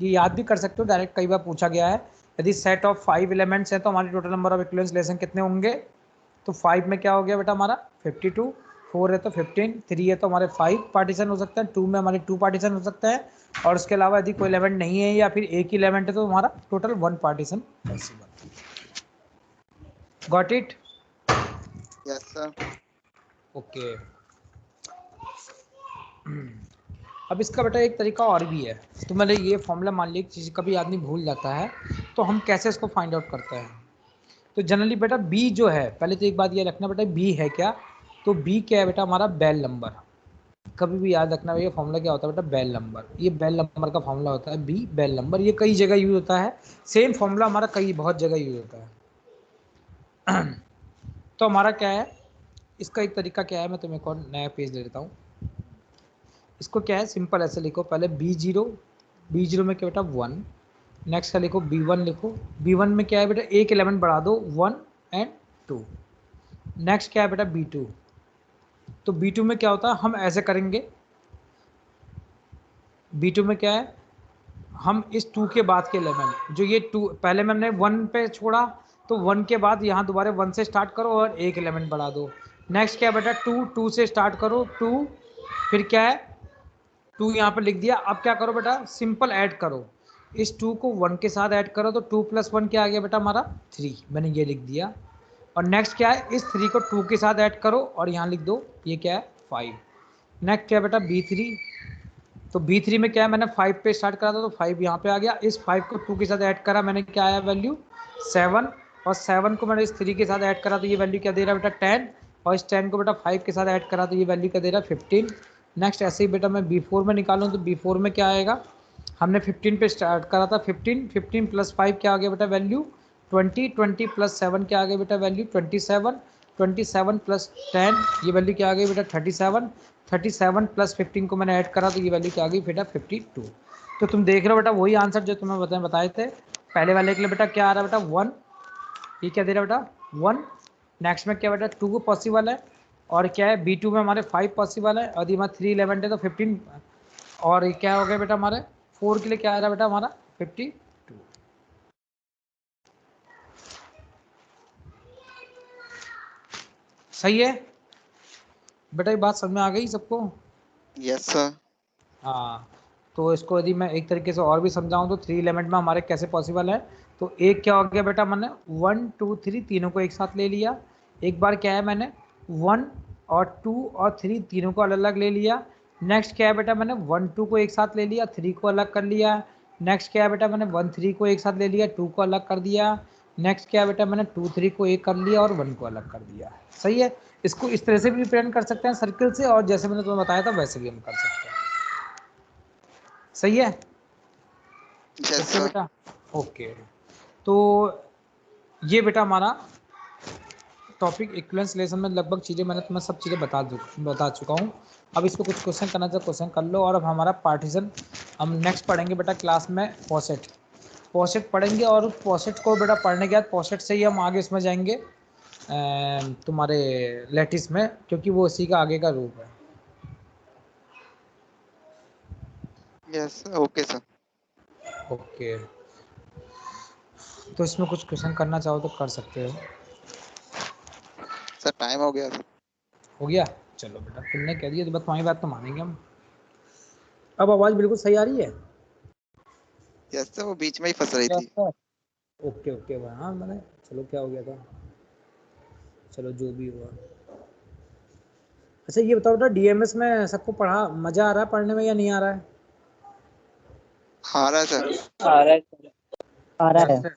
S1: ये याद भी कर सकते हो, डायरेक्ट कई बार पूछा गया है, यदि सेट ऑफ 5 एलिमेंट्स हैं तो हमारी total number of equivalence relation कितने होंगे, तो 5 में क्या हो गया बेटा हमारा 52, 4 है तो 15, 3 है तो हमारे 5 पार्टीशन हो सकते हैं, 2 में हमारे 2 पार्टीशन हो सकते हैं, और उसके अलावा यदि कोई एलिमेंट नहीं है या फिर एक ही एलिमेंट है तो हमारा total 1 partition possible. Got it?
S3: Yes sir.
S1: Okay, अब इसका बेटा एक तरीका और भी है, तो मैंने ये फॉर्मूला मान लिया, चीज़ कभी आदमी भूल जाता है, तो हम कैसे इसको फाइंड आउट करते हैं, तो जनरली बेटा बी जो है, पहले तो एक बात ये रखना बेटा बी है क्या, तो बी क्या है बेटा हमारा बेल नंबर, कभी भी याद रखना ये फॉर्मूला क्या होता है बेटा बेल नंबर, ये बेल नंबर का फॉर्मूला होता है बी बेल नंबर, ये कई जगह यूज होता है, सेम फॉर्मूला हमारा कई बहुत जगह यूज होता है। तो हमारा क्या है, इसका एक तरीका क्या है, मैं तुम्हें एक और नया पेज दे देता हूँ, इसको क्या है सिंपल ऐसे लिखो, पहले B0 में क्या बेटा 1, नेक्स्ट का लिखो B1 लिखो, B1 में क्या है बेटा एक एलिमेंट बढ़ा दो 1 एंड 2, नेक्स्ट क्या है बेटा B2, तो B2 में क्या होता है हम ऐसे करेंगे, B2 में क्या है हम इस 2 के बाद के एलिमेंट जो ये 2 पहले में हमने 1 पे छोड़ा, तो 1 के बाद यहाँ दोबारा 1 से स्टार्ट करो और एक एलिमेंट बढ़ा दो, नेक्स्ट क्या है बेटा 2 से स्टार्ट करो 2, फिर क्या है 2 यहाँ पर लिख दिया, अब क्या करो बेटा सिंपल ऐड करो, इस 2 को 1 के साथ ऐड करो तो 2 + 1 क्या आ गया बेटा हमारा 3, मैंने ये लिख दिया, और नेक्स्ट क्या है इस 3 को 2 के साथ ऐड करो और यहाँ लिख दो ये क्या है 5, नेक्स्ट क्या है बेटा B3, तो B3 में क्या है मैंने 5 पे स्टार्ट करा था तो 5 यहाँ पे आ गया, इस 5 को 2 के साथ ऐड करा मैंने क्या आया वैल्यू 7, और 7 को मैंने इस 3 के साथ ऐड करा तो ये वैल्यू क्या दे रहा है बेटा 10, और इस 10 को बेटा 5 के साथ ऐड करा तो ये वैल्यू क्या दे रहा है 15। नेक्स्ट ऐसे ही बेटा मैं B4 में निकालूँ तो B4 में क्या आएगा, हमने 15 पे स्टार्ट करा था 15 प्लस 5 क्या आ गया बेटा वैल्यू 20, 20 प्लस 7 क्या आ गया बेटा वैल्यू 27, 27 प्लस 10 ये वैल्यू क्या आ गई बेटा 37, 37 प्लस 15 को मैंने ऐड करा तो ये वैल्यू क्या आ गई बेटा 52। तो तुम देख रहे हो बेटा वही आंसर जो तुम्हें बताए थे पहले वाले के लिए, बेटा क्या आ रहा है बेटा 1, ये क्या दे रहा है बेटा 1, नेक्स्ट में क्या बेटा 2 को पॉसिबल है, और क्या है B2 में हमारे 5 पॉसिबल है, और यदि हमारे 3 11 है तो 15 और ये क्या हो गया बेटा हमारे 4 के लिए क्या आ रहा है बेटा हमारा 52। सही है बेटा, ये बात समझ में आ गई सबको?
S4: Yes sir.
S1: हाँ, तो इसको यदि मैं एक तरीके से और भी समझाऊं तो 3 एलिमेंट में हमारे कैसे पॉसिबल है। तो एक क्या हो गया बेटा, मैंने 1 2 3 तीनों को एक साथ ले लिया। एक बार क्या है, मैंने 1 और 2 और 3 तीनों को अलग अलग ले लिया। नेक्स्ट क्या है बेटा, मैंने 1 2 को एक साथ ले लिया, 3 को अलग कर लिया। नेक्स्ट क्या है बेटा, मैंने 1 3 को एक साथ ले लिया, 2 को अलग कर दिया। नेक्स्ट क्या है बेटा, मैंने 2 3 को एक कर लिया और 1 को अलग कर दिया। सही है, इसको इस तरह से भी रिप्रेजेंट कर सकते हैं सर्किल से, और जैसे मैंने तुम्हें बताया था वैसे भी हम कर सकते हैं। सही है?
S4: Yes
S1: okay
S4: sir.
S1: बेटा, ओके। तो ये बेटा हमारा टॉपिक इक्विवेलेंस रिलेशन में लगभग चीज़ें मैंने तुम्हें सब चीज़ें बता चुका हूँ। अब इसको कुछ क्वेश्चन करना चाहिए, क्वेश्चन कर लो। और अब हमारा पार्टीशन हम नेक्स्ट पढ़ेंगे बेटा क्लास में पॉसेट पढ़ेंगे, और उस पॉसेट को बेटा पढ़ने के बाद पॉसेट से ही हम आगे इसमें जाएंगे तुम्हारे लैटिस में, क्योंकि वो इसी का आगे का रूप है।
S4: Yes okay sir.
S1: ओके, तो इसमें कुछ क्वेश्चन करना चाहो तो कर सकते हो।
S4: सर टाइम हो गया सर।
S1: हो गया? चलो बेटा, तुमने कह दिया तो बस तुम्हारी बात तो मानेंगे हम। अब आवाज़ बिल्कुल सही आ रही है?
S4: यस सर, वो बीच में ही फंस रही थी।
S1: ओके ओके, हाँ मैंने, चलो क्या हो गया था, चलो जो भी हुआ। अच्छा ये बताओ बेटा, डीएमएस में सबको पढ़ा मज़ा आ रहा है पढ़ने में या नहीं आ रहा है?
S4: आ रहा है सर।
S2: आ रहा है।
S6: आ रहा है।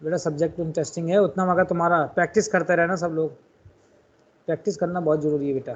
S1: बेटा सब्जेक्ट इंटरेस्टिंग है उतना, मगर तुम्हारा प्रैक्टिस करते रहना सब लोग, प्रैक्टिस करना बहुत ज़रूरी है बेटा।